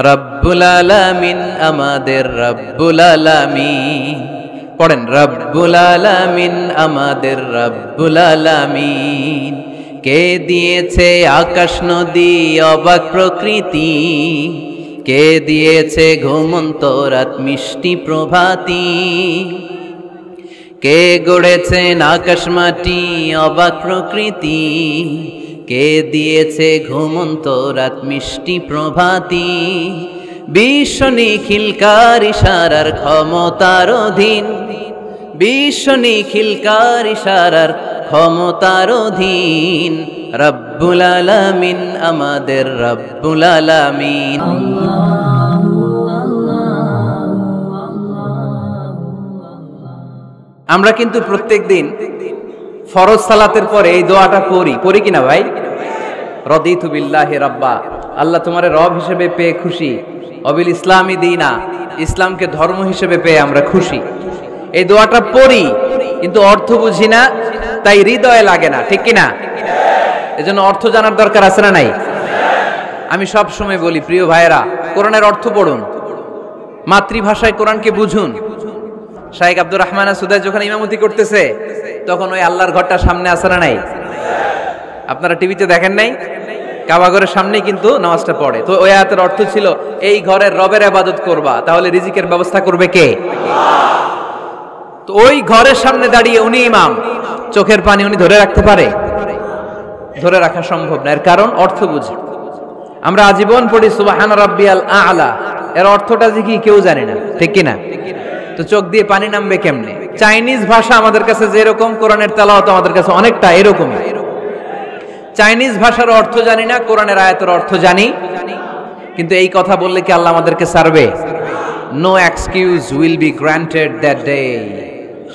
রব্বুল আলামিন আমাদের রব্বুল আলামিন। পড়েন, রব্বুল আলামিন আমাদের রব্বুল আলামিন। কে দিয়েছে আকাশ নদী অবাক প্রকৃতি, কে দিয়েছে ঘুমন্ত রাত মিষ্টি প্রভাতী, কে গড়েছেন আকাশ মাটি অবাক প্রকৃতি, কে দিয়েছে ঘুমন্ত রাত মিষ্টি প্রভাতী। বিশ্ব নিখিলকার ইশারার ক্ষমতার অধীন, বিশ্ব নিখিলকার ইশারার ক্ষমতার অধীন। রব্বুল আলামিন আমাদের রব্বুল আলামিন। আমরা কিন্তু প্রত্যেকদিন ফরজ সালাতের পরে এই দোয়াটা পড়ি কিনা ভাই? রদিতু বিল্লাহি রাব্বা, আল্লাহ তোমারে রব হিসেবে পেয়ে খুশি, অবিল ইসলামী দীনা, ইসলামকে ধর্ম হিসেবে পেয়ে আমরা খুশি। এই দোয়াটা পড়ি কিন্তু অর্থ বুঝি না, তাই হৃদয়ে লাগে না, ঠিক কিনা? এজন্য অর্থ জানার দরকার আছে না নাই? আমি সব সময় বলি, প্রিয় ভাইয়েরা, কোরআনের অর্থ পড়ুন, মাতৃভাষায় কোরআনকে বুঝুন। শাইখ আব্দুর রহমান সুদাই যখন ইমামতি করতেছে তখন ওই আল্লাহর ঘরটা সামনে আছে না নাই? আপনারা টিভিতে দেখেন নাই? কাবা ঘরের সামনেই কিন্তু নামাজটা পড়ে। তো ওই আয়াতের অর্থ ছিল, এই ঘরের রবের ইবাদত করবা, তাহলে রিজিকের ব্যবস্থা করবে কে? তো ওই ঘরের সামনে দাঁড়িয়ে উনি ইমাম, চোখের পানি উনি ধরে রাখতে পারে? ধরে রাখা সম্ভব না। এর কারণ অর্থ বুঝে। আমরা আজীবন পড়ি সুবহান রাব্বিয়াল আ'লা, এর অর্থটা যে কি কেউ জানে না, ঠিক কিনা? তো চোখ দিয়ে পানি নামবে কেমনে? চাইনিজ ভাষা আমাদের কাছে যেরকম, কোরআনের তেলাওয়াত আমাদের কাছে অনেকটা এরকমই। চাইনিজ ভাষার অর্থ জানি না, কোরআনের আয়াতের অর্থ জানি, কিন্তু এই কথা বললে কি আল্লাহ আমাদেরকে ছাড়বে? No excuse will be granted that day.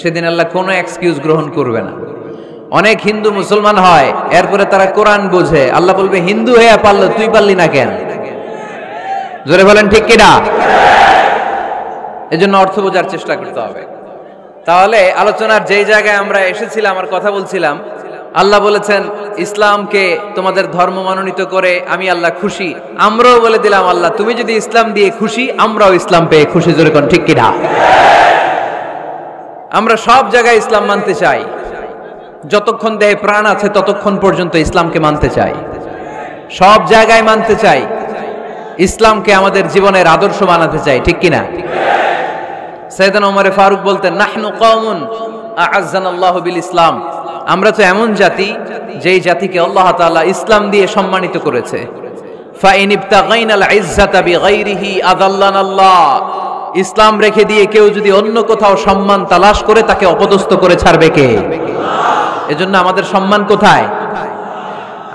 সেদিন আল্লাহ কোনো এক্সকিউজ গ্রহণ করবে না। অনেক হিন্দু মুসলমান হয়, এরপরে তারা কোরআন বোঝে, আল্লাহ বলবে, হিন্দু হয়ে পারলো, তুই পারলি না কেন? জোরে বলেন ঠিক কিনা? এজন্য অর্থ বোঝার চেষ্টা করতে হবে। তাহলে আলোচনার যেই জায়গায় আমরা এসেছিলাম, আর কথা বলছিলাম, আল্লাহ বলেছেন ইসলামকে তোমাদের ধর্ম মনোনীত করে আমি আল্লাহ খুশি। আমরাও বলে দিলাম, আল্লাহ তুমি যদি ইসলাম দিয়ে খুশি, আমরাও ইসলাম পেয়ে খুশি। জোরে কোন ঠিক কিনা? আমরা সব জায়গায় ইসলাম মানতে চাই, যতক্ষণ দেহে প্রাণ আছে ততক্ষণ পর্যন্ত ইসলামকে মানতে চাই, সব জায়গায় মানতে চাই, ইসলামকে আমাদের জীবনের আদর্শ বানাতে চাই, ঠিক কিনা? সাইয়েদনা ওমর ফারুক বলতেন, নাহনু কওমুন আ'আজ্জানাল্লাহু বিল ইসলাম, আমরা তো এমন জাতি যেই জাতিকে আল্লাহ তাআলা ইসলাম দিয়ে সম্মানিত করেছে। ফা ইন ইবতাগাইনাল ইজ্জাতা বিগাইরিহি আযাল্লানাল্লাহ, ইসলাম রেখে দিয়ে কেউ যদি অন্য কোথাও সম্মান তালাশ করে, তাকে অপদস্থ করে ছাড়বে কে? এজন্য আমাদের সম্মান কোথায়?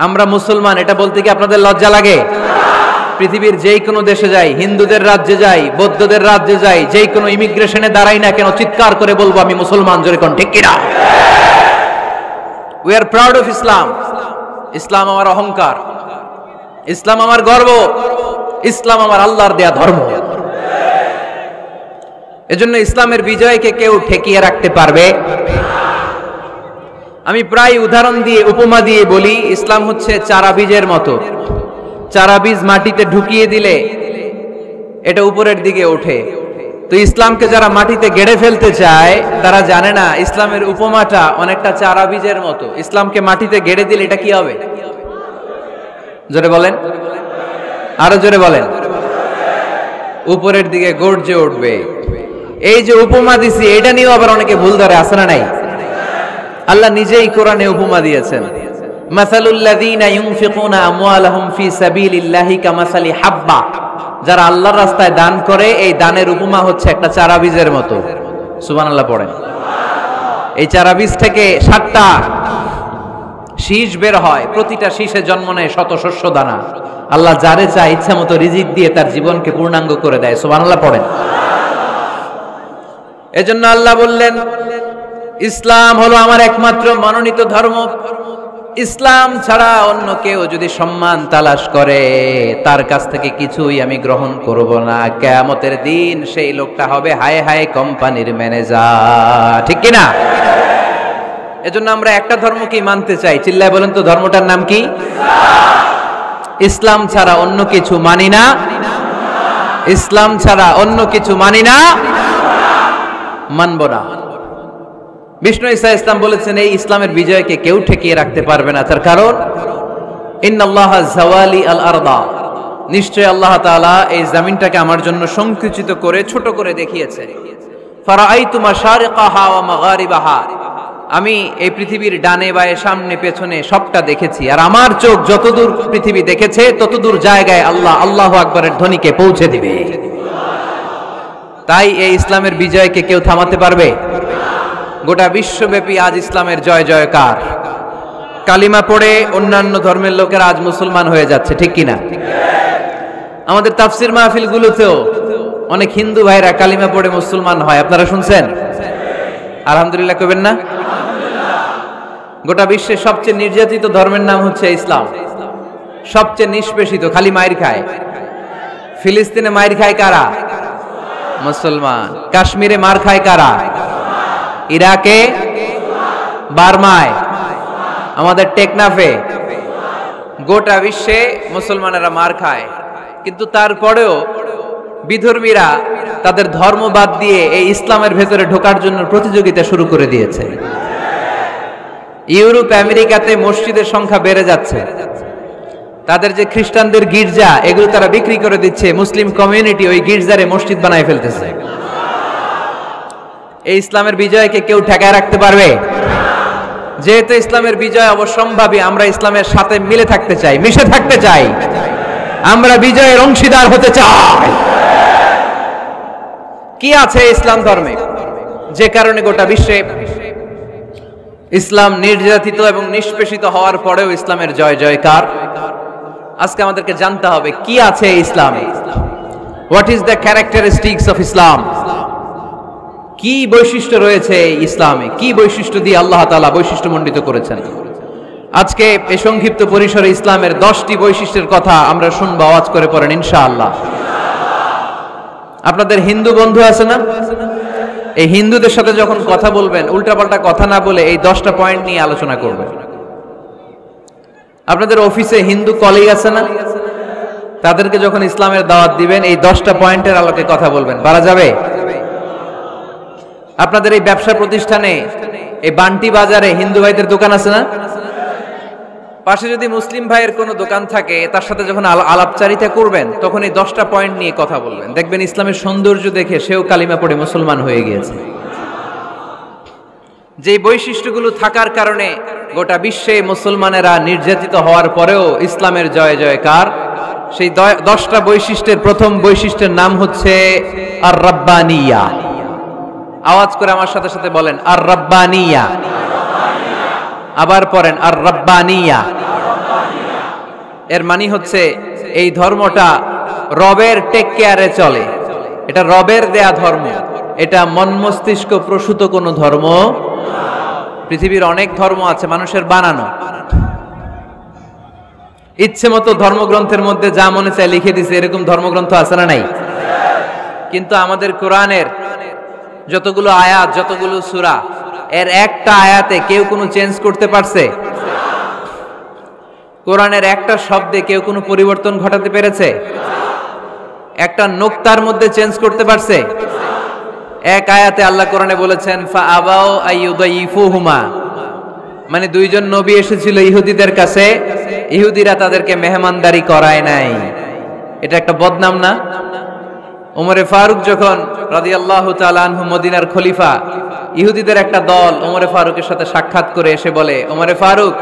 আমরা মুসলমান, এটা বলতে কি আপনাদের লজ্জা লাগে? পৃথিবীর যেই কোনো দেশে যাই, হিন্দুদের রাজ্যে যাই, বৌদ্ধদের রাজ্যে যাই, যেই কোনো ইমিগ্রেশনে দাঁড়াই না কেন, চিৎকার করে বলবো আমি মুসলমান। জোরে কোন ঠিক কিনা? We are proud of Islam. ইসলাম আমার অহংকার, ইসলাম আমার গর্ব, ইসলাম আমার আল্লাহর দেয়া ধর্ম। এজন্য ইসলামের বিজয়কে কেউ ঠেকিয়ে রাখতে পারবে? আমি প্রায় উদাহরণ দিয়ে, উপমা দিয়ে বলি, ইসলাম হচ্ছে চারা বীজের মতো। চারা বীজ মাটিতে ঢুকিয়ে দিলে এটা উপরের দিকে ওঠে। তো ইসলামকে যারা মাটিতে গেড়ে ফেলতে চায়, তারা জানে না ইসলামের উপমাটা অনেকটা চারা বীজের মতো। ইসলামকে মাটিতে গেড়ে দিলে এটা কি হবে? জোরে বলেন, আরো জোরে বলেন। উপরের দিকে গর্জে উঠবে। এই যে উপমা দিছি, এটা নিয়েও আবার অনেকে ভুল ধরে, আছে না নাই? আল্লাহ নিজেই কোরআনে উপমা দিয়েছেন, মাসালুল লাযীনা ইউনফিকুনা আমওয়ালাহুম ফি সাবিলিল্লাহি কামাসালি হাব্বা, যারা আল্লাহর রাস্তায় দান করে, এই দানের উপমা হচ্ছে একটা চারা বীজের মতো। সুবহানাল্লাহ পড়েন। এই চারা বীজ থেকে 7টা শীষ বের হয়, প্রতিটা শীষে জন্ম নেয় শত শস্য দানা। আল্লাহ যারে চায় ইচ্ছা মতো রিজিক দিয়ে তার জীবনকে পূর্ণাঙ্গ করে দেয়। সুবহানাল্লাহ পড়েন। এজন্য আল্লাহ বললেন, ইসলাম হলো আমার একমাত্র মনোনীত ধর্ম। ইসলাম ছাড়া অন্য কেউ যদি সম্মান তালাশ করে, তার কাছ থেকে কিছুই আমি গ্রহণ করব না। কিয়ামতের দিন সেই লোকটা হবে হায় হায় কোম্পানির ম্যানেজার, ঠিক কিনা? এজন্য আমরা একটা ধর্মকেই মানতে চাই। চিল্লায় বলেন তো, ধর্মটার নাম কি? ইসলাম ছাড়া অন্য কিছু মানি না। ইসলাম ছাড়া অন্য কিছু মানি না, মানব না। বিষ্ণু ঈসা ইসলাম বলেছেন এই ইসলামের বিজয়কে কেউ ঠেকিয়ে রাখতে পারবে না। তার কারণ ইন্নাল্লাহা যাওয়ালি আল আরদা, নিশ্চয় আল্লাহ তাআলা এই জমিনটাকে আমার জন্য সংকুচিত করে ছোট করে দেখিয়েছে। ফারাআইতু মাশারিকাহা ওয়া মাগারিবাহা, আমি এই পৃথিবীর ডানে বায়ে সামনে পেছনে সবটা দেখেছি, আর আমার চোখ যতদূর পৃথিবী দেখেছে ততদূর জায়গায় আল্লাহ আল্লাহু আকবারের ধ্বনিকে পৌঁছে দিবে। তাই এই ইসলামের বিজয়কে কেউ থামাতে পারবে? গোটা বিশ্বব্যাপী আজ ইসলামের জয় জয়কার। কালিমা পড়ে অন্যান্য ধর্মের লোকেরা আজ মুসলমান হয়ে যাচ্ছে, ঠিক কিনা? আমাদের তাফসির মাহফিলগুলোতেও অনেক হিন্দু ভাইরা কালিমা পড়ে মুসলমান হয়, আপনারা শুনছেন? আলহামদুলিল্লাহ কইবেন না? গোটা বিশ্বের সবচেয়ে নির্যাতিত ধর্মের নাম হচ্ছে ইসলাম, সবচেয়ে নিষ্পেষিত, খালি মাইর খায়। ফিলিস্তিনে মাইর খায় কারা? মুসলমান। কাশ্মীরে মার খায় কারা? ইরাকে, বার্মায়, আমাদের টেকনাফে, গোটা বিশ্বে মুসলমানেরা মার খায়। কিন্তু তারপরেও বিধর্মীরা তাদের ধর্ম বাদ দিয়ে এই ইসলামের ভেতরে ঢোকার জন্য প্রতিযোগিতা শুরু করে দিয়েছে। ইউরোপ আমেরিকাতে মসজিদের সংখ্যা বেড়ে যাচ্ছে, তাদের যে খ্রিস্টানদের গির্জা এগুলো তারা বিক্রি করে দিচ্ছে, মুসলিম কমিউনিটি ওই গির্জারে মসজিদ বানায় ফেলতেছে। এই ইসলামের বিজয়কে কেউ ঠেকায় রাখতে পারবে? যেহেতু ইসলামের বিজয় অবশ্যম্ভাবী, আমরা ইসলামের সাথে মিলে থাকতে চাই, মিশে থাকতে চাই, আমরা বিজয়ের অংশীদার হতে চাই। কি আছে ইসলাম ধর্মে যে কারণে গোটা বিশ্বে ইসলাম নির্যাতিত এবং নিষ্পেষিত হওয়ার পরেও ইসলামের জয় জয়কার? আজকে আমাদেরকে জানতে হবে কি আছে ইসলামে। What is the characteristics of Islam? কি বৈশিষ্ট্য রয়েছে ইসলামে, কি বৈশিষ্ট্য দিয়ে আল্লাহ তাআলা বৈশিষ্ট্যমণ্ডিত করেছেন? আজকে এই সংক্ষিপ্ত পরিসরে ইসলামের 10টি বৈশিষ্ট্যের কথা আমরা শুনবো, আওয়াজ করে পড়েন ইনশাআল্লাহ। আপনাদের হিন্দু বন্ধু আছে না? এই হিন্দুদের সাথে যখন কথা বলবেন উল্টাপাল্টা কথা না বলে এই 10টা পয়েন্ট নিয়ে আলোচনা করবেন। আপনাদের অফিসে হিন্দু কলিগ আছে না? তাদেরকে যখন ইসলামের দাওয়াত দিবেন এই 10টা পয়েন্টের আলোকে কথা বলবেন, পারা যাবে? আপনাদের এই ব্যবসা প্রতিষ্ঠানে, এই বান্টি বাজারে হিন্দু ভাইদের দোকান আছে না? পাশে যদি মুসলিম ভাইয়ের কোনো দোকান থাকে তার সাথে যখন আলাপচারিতা করবেন তখন এই 10টা পয়েন্ট নিয়ে কথা বলবেন, দেখবেন ইসলামের সৌন্দর্য দেখে সেও কালিমা পড়ে মুসলমান হয়ে গিয়েছে। যে বৈশিষ্ট্যগুলো থাকার কারণে গোটা বিশ্বে মুসলমানেরা নির্যাতিত হওয়ার পরেও ইসলামের জয় জয়কার, সেই 10টা বৈশিষ্ট্যের প্রথম বৈশিষ্ট্যের নাম হচ্ছে আর রাব্বানিয়া। আওয়াজ করে আমার সাথে সাথে বলেন আর রাব্বানিয়া। আবার পড়েন আর রাব্বানিয়া। এর মানে হচ্ছে এই ধর্মটা রবের টেক কেয়ারে চলে, এটা রবের দেয়া ধর্ম, এটা মন মস্তিষ্ক প্রসূত কোনো ধর্ম। পৃথিবীর অনেক ধর্ম আছে মানুষের বানানো, ইচ্ছে মতো ধর্মগ্রন্থের মধ্যে যা মনে চায় লিখে দিছে, এরকম ধর্মগ্রন্থ আছে না নাই? কিন্তু আমাদের কোরআনের যতগুলো আয়াত, যতগুলো সূরা, এর একটা আয়াতে কেউ কোনো চেঞ্জ করতে পারছে? কোরআনের একটা শব্দে কেউ কোনো পরিবর্তন ঘটাতে পেরেছে? একটা নুকতার মধ্যে চেঞ্জ করতে পারছে? এক আয়াতে আল্লাহ কোরআনে বলেছেন ফাআবাউ আইয়ুদাইফুহুমা, মানে দুইজন নবী এসেছিল ইহুদিদের কাছে, ইহুদিরা তাদেরকে মেহমানদারি করায় নাই। এটা একটা বদনাম না? ওমরে ফারুক যখন রাদিয়াল্লাহু তাআলা আনহু মদিনার খলিফা, ইহুদিদের একটা দল ওমরে ফারুকের সাথে সাক্ষাৎ করে এসে বলে, ওমরে ফারুক,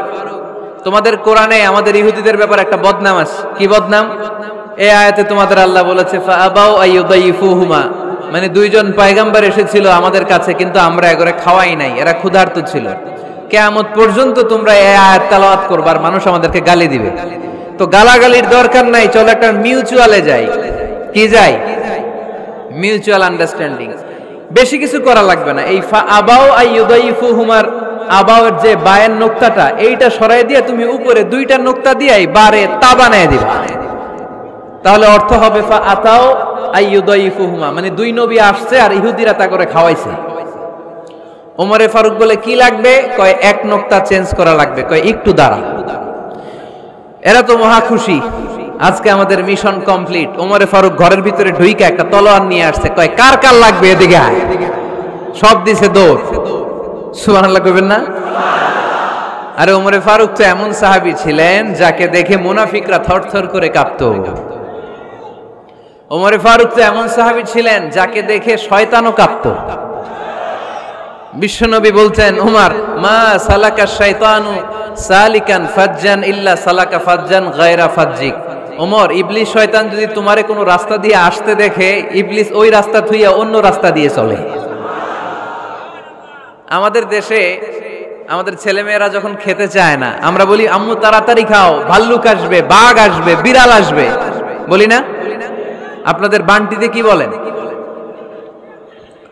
তোমাদের কোরআনে আমাদের ইহুদিদের ব্যাপারে একটা বদনাম আছে। কি বদনাম? এই আয়াতে তোমাদের আল্লাহ বলেছে ফাআবাউ আইয়ুদাইফুহুমা, মানে দুইজন পয়গম্বর এসেছিল আমাদের কাছে কিন্তু আমরা এগরে খাওয়াই নাই, এরা ক্ষুধার্ত ছিল। কিয়ামত পর্যন্ত তোমরা এই আয়াত তেলাওয়াত করবে আর মানুষ আমাদেরকে গালি দিবে। তো গালাগালির দরকার নাই, চলো একটা মিউচুয়ালে যাই। কি যাই? Mutual understanding. বেশি কিছু করা লাগবে না। এই ফাআবাউ আইয়ুদাইফুহুমার আবাউর যে বায়ের নোক্তাটা, এইটা সরাই দিয়ে তুমি উপরে দুইটা নোক্তা দিয়েই বারে তা বানায় দিবা, তাহলে অর্থ হবে ফাআতাউ আইয়ুদাইফুহুমা, মানে দুই নবী আসছে আর ইহুদিরা তা করে খাওয়াইছে। ওমরে ফারুক বলে কি লাগবে? কয় এক নোক্তা চেঞ্জ করা লাগবে। কয় একটু দাঁড়া। এরা তো মহা খুশি, আজকে আমাদের মিশন কমপ্লিট। ওমরে ফারুক ঘরের ভিতরে ঢুইকা একটা তলোয়ার নিয়ে আসছে, কয় কার কার লাগবে এদিকে আয়। সব দিছে দৌড়। সুবহানাল্লাহ কইবেন না? আরে ওমরে ফারুক তো এমন সাহাবী ছিলেন যাকে দেখে মুনাফিকরা থরথর করে কাঁপতো। ওমরে ফারুক তো এমন সাহাবী ছিলেন যাকে দেখে শয়তানও কাঁপতো। বিশ্বনবী বলতেন, ওমর মা সালাকা শাইতানু সালিকান ফাজ্জান ইল্লা সালাকা ফাজ্জান গায়রা ফাজ্জিক। ওমর, ইবলিস শয়তান যদি তোমারে কোনো রাস্তা দিয়ে আসতে দেখে, ইবলিস ওই রাস্তা থুইয়া অন্য রাস্তা দিয়ে চলে। আমাদের দেশে আমাদের ছেলেমেয়েরা যখন খেতে চায় না, আমরা বলি আম্মু তাড়াতাড়ি খাও, ভাল্লুক আসবে, বাঘ আসবে, বিড়াল আসবে, বলি না? আপনাদের বান্টিতে কি বলেন?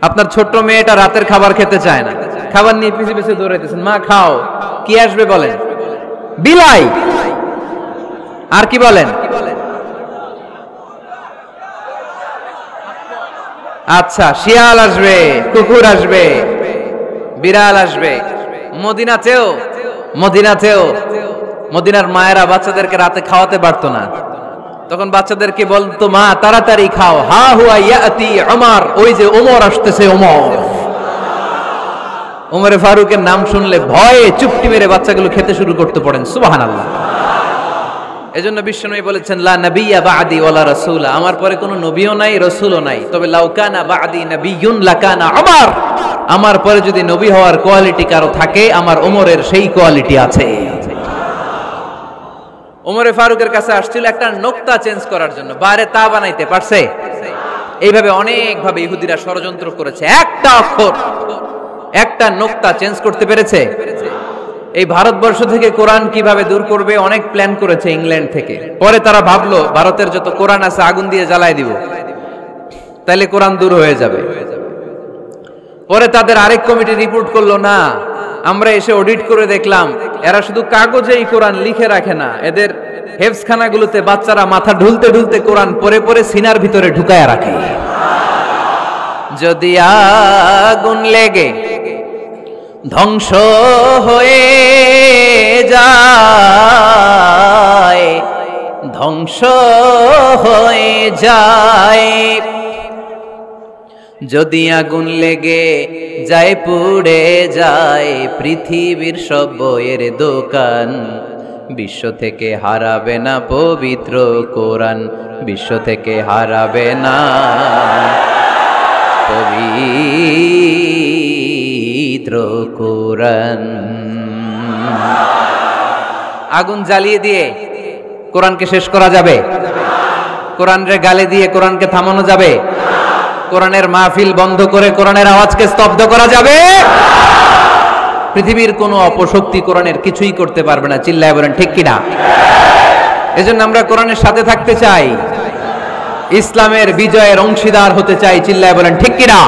আপনার ছোট্ট মেয়েটা রাতের খাবার খেতে চায় না, খাবার নিয়ে পিছে পিছে দৌড়াইতেছেন, মা খাও, কি আসবে বলেন? বিলাই। আর কি বলেন? আচ্ছা, শিয়াল আসবে, কুকুর আসবে, বিড়াল আসবে। মদিনাতেও মদিনার মায়েরা বাচ্চাদেরকে রাতে খাওয়াতে পারতো না, তখন বাচ্চাদেরকে বলতো, মা তাড়াতাড়ি খাও, হা হুয়া ইয়াতি ওমর, ওই যে ওমর আসতেছে। ওমরে ফারুকের নাম শুনলে ভয়ে চুপটি মেরে বাচ্চাগুলো খেতে শুরু করতে পড়েন। সুবহানাল্লাহ। এজন্য বিশ্বনবী বলেছেন, লা নাবিয়্যা বা'দি ওয়ালা রাসূলা, আমার পরে কোনো নবীও নাই, রাসূলও নাই, তবে লাউ কানা বা'দি নাবিয়্যুন লাকানা ওমর, আমার পরে যদি নবী হওয়ার কোয়ালিটি কারো থাকে, আমার ওমরের সেই কোয়ালিটি আছে। ওমরে ফারুকের কাছে আসছিল একটা নোক্তা চেঞ্জ করার জন্য, বাইরে তা বানাইতে পারছে? এইভাবে অনেক ভাবে ইহুদিরা ষড়যন্ত্র করেছে, একটা অক্ষর, একটা নোক্তা চেঞ্জ করতে পেরেছে? এই ভারতবর্ষ থেকে কোরআন কিভাবে দূর করবে অনেক প্ল্যান করেছে ইংল্যান্ড থেকে। পরে তারা ভাবলো ভারতের যত কোরআন আছে আগুন দিয়ে জ্বালায় দিব, তাইলে কোরআন দূর হয়ে যাবে। পরে তাদের আরেক কমিটি রিপোর্ট করলো, না, আমরা এসে অডিট করে দেখলাম এরা শুধু কাগজেই কোরআন লিখে রাখে না, এদের হেফজখানাগুলোতে বাচ্চারা মাথা ঢুলতে ঢুলতে কোরআন পড়ে পড়ে সিনার ভিতরে ঢুকায় রাখে। যদি আগুন লেগে ধ্বংস হয়ে যায়, ধ্বংস হয়ে যায়, যদি আগুন লেগে যায় পুড়ে যায় পৃথিবীর সব বইয়ের দোকান, বিশ্ব থেকে হারাবে না পবিত্র কোরআন, বিশ্ব থেকে হারাবে না পবিত্র কোরআন। আগুন জ্বালিয়ে দিয়ে কোরআনকে শেষ করা যাবে? কোরআনরে গালে দিয়ে কোরআনকে থামানো যাবে? কোরআনের মাহফিল বন্ধ করে কোরআনের আওয়াজকে স্তব্ধ করা যাবে? পৃথিবীর কোনো অপশক্তি কোরআনের কিছুই করতে পারবে না। চিল্লায় বলেন ঠিক কিনা? এজন্য আমরা কোরআনের সাথে থাকতে চাই, ইসলামের বিজয়ের অংশীদার হতে চাই। চিল্লায় বলেন ঠিক কিনা?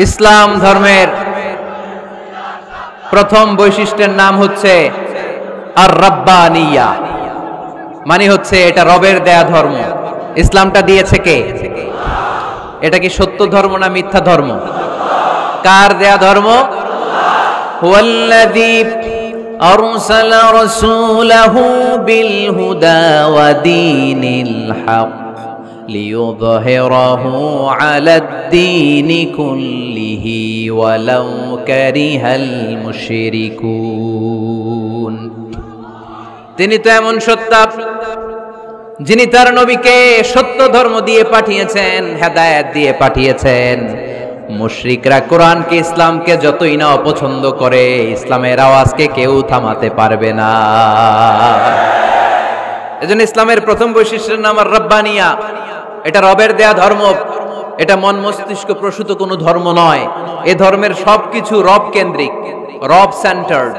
ইসলাম ধর্মের প্রথম বৈশিষ্ট্যের নাম হচ্ছে আর রাব্বানিয়া, মানে হচ্ছে এটা রবের দেয়া ধর্ম। ইসলামটা দিয়েছে কে? এটা কি সত্য ধর্ম না মিথ্যা ধর্ম? কার দেয়া ধর্ম? হুয়াল্লাযী আরসালা রাসূলাহু বিল হুদা ওয়া দীনিল হক লিইয়ুযহিরাহু আলাদ-দীনি কুল্লিহি ওয়ালাউ কারিহাল মুশরিকুন। তিনি তো এমন সত্তা যিনি তার নবীকে সত্য ধর্ম দিয়ে পাঠিয়েছেন, হেদায়েত দিয়ে পাঠিয়েছেন। মুশরিকরা কোরআনকে, ইসলামকে যতই না অপছন্দ করে, ইসলামের আওয়াজকে কেউ থামাতে পারবে না। এজন্য ইসলামের প্রথম বৈশিষ্ট্যের নাম আর রাব্বানিয়া। এটা রবের দেয়া ধর্ম, এটা মন মস্তিষ্ক প্রসূত কোনো ধর্ম নয়। এ ধর্মের সবকিছু রব কেন্দ্রিক, রব সেন্টার্ড,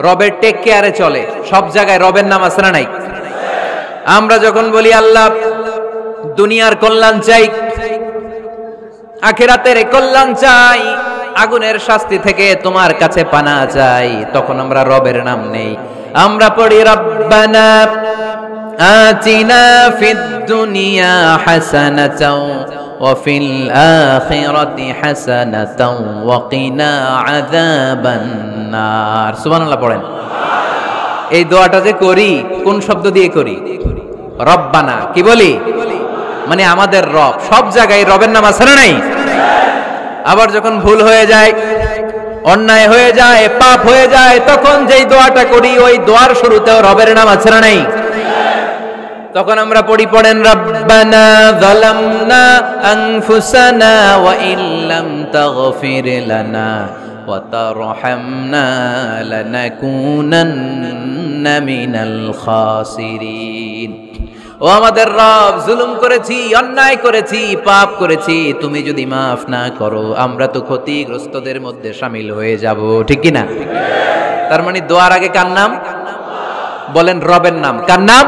রবের টেক কেয়ারে চলে। সব জায়গায় রবের নাম আছে না নাই? আমরা যখন বলি আল্লাহ দুনিয়ার কল্যাণ চাই, আখিরাতের কল্যাণ চাই, আগুনের শাস্তি থেকে তোমার কাছে পানা চাই, তখন আমরা রবের নাম নেই। আমরা পড়ি রব্বানা আতিনা ফিদ দুনিয়া হাসানাতাও ওয়া ফিল আখিরাতি হাসানাতাও ওয়া কিনা আযাবান নার। সুবহানাল্লাহ পড়েন। এই দোয়াটা যে করি কোন শব্দ দিয়ে করি? রব্বানা। কি বলি? মানে আমাদের রব। সব জায়গায় রবের নাম আছে না নাই? আবার যখন ভুল হয়ে যায়, অন্যায় হয়ে যায়, পাপ হয়ে যায়, তখন যেই দোয়াটা করি ওই দোয়ার শুরুতেও রবের নাম আছে না নাই? তখন আমরা পড়েন রব্বানা যালামনা আনফুসানা ওয়া ইল্লাম তাগফির লানা ওয়া তারহামনা লানাকুনান্না মিনাল খাসিরিন। ও আমাদের রব, জুলুম করেছি, অন্যায় করেছি, পাপ করেছি, তুমি যদি মাফ না করো আমরা তো ক্ষতিগ্রস্তদের মধ্যে শামিল হয়ে যাব। ঠিক কি না? তার মানে দোয়ার আগে কার নাম? বলেন রবের নাম। কার নাম?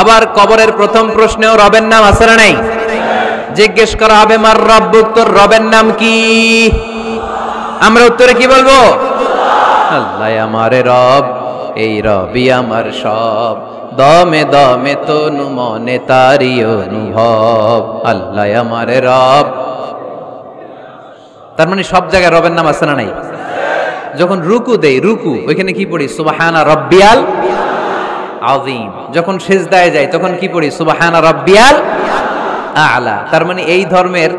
আবার কবরের প্রথম প্রশ্নেও রবের নাম আছে না নাই? জিজ্ঞেস করা হবে মার রব্বুক, তোর রবের নাম কি? আমরা উত্তরে কি বলবো? আল্লাহ আমার রব, এই রবই আমার সব, দমে দমে তনু মনে তারি অনুভব, আল্লাহ আমার রব। তার মানে সব জায়গায় রবের নাম আছে না নাই? যখন রুকু দেই, রুকু ওইখানে কি পড়ি? সুবহানা রাব্বিয়াল আযীম। যখন সিজদায় যাই তখন কি পড়ি? সুবহানা রাব্বিয়াল আ'লা। তার মানে এই ধর্মের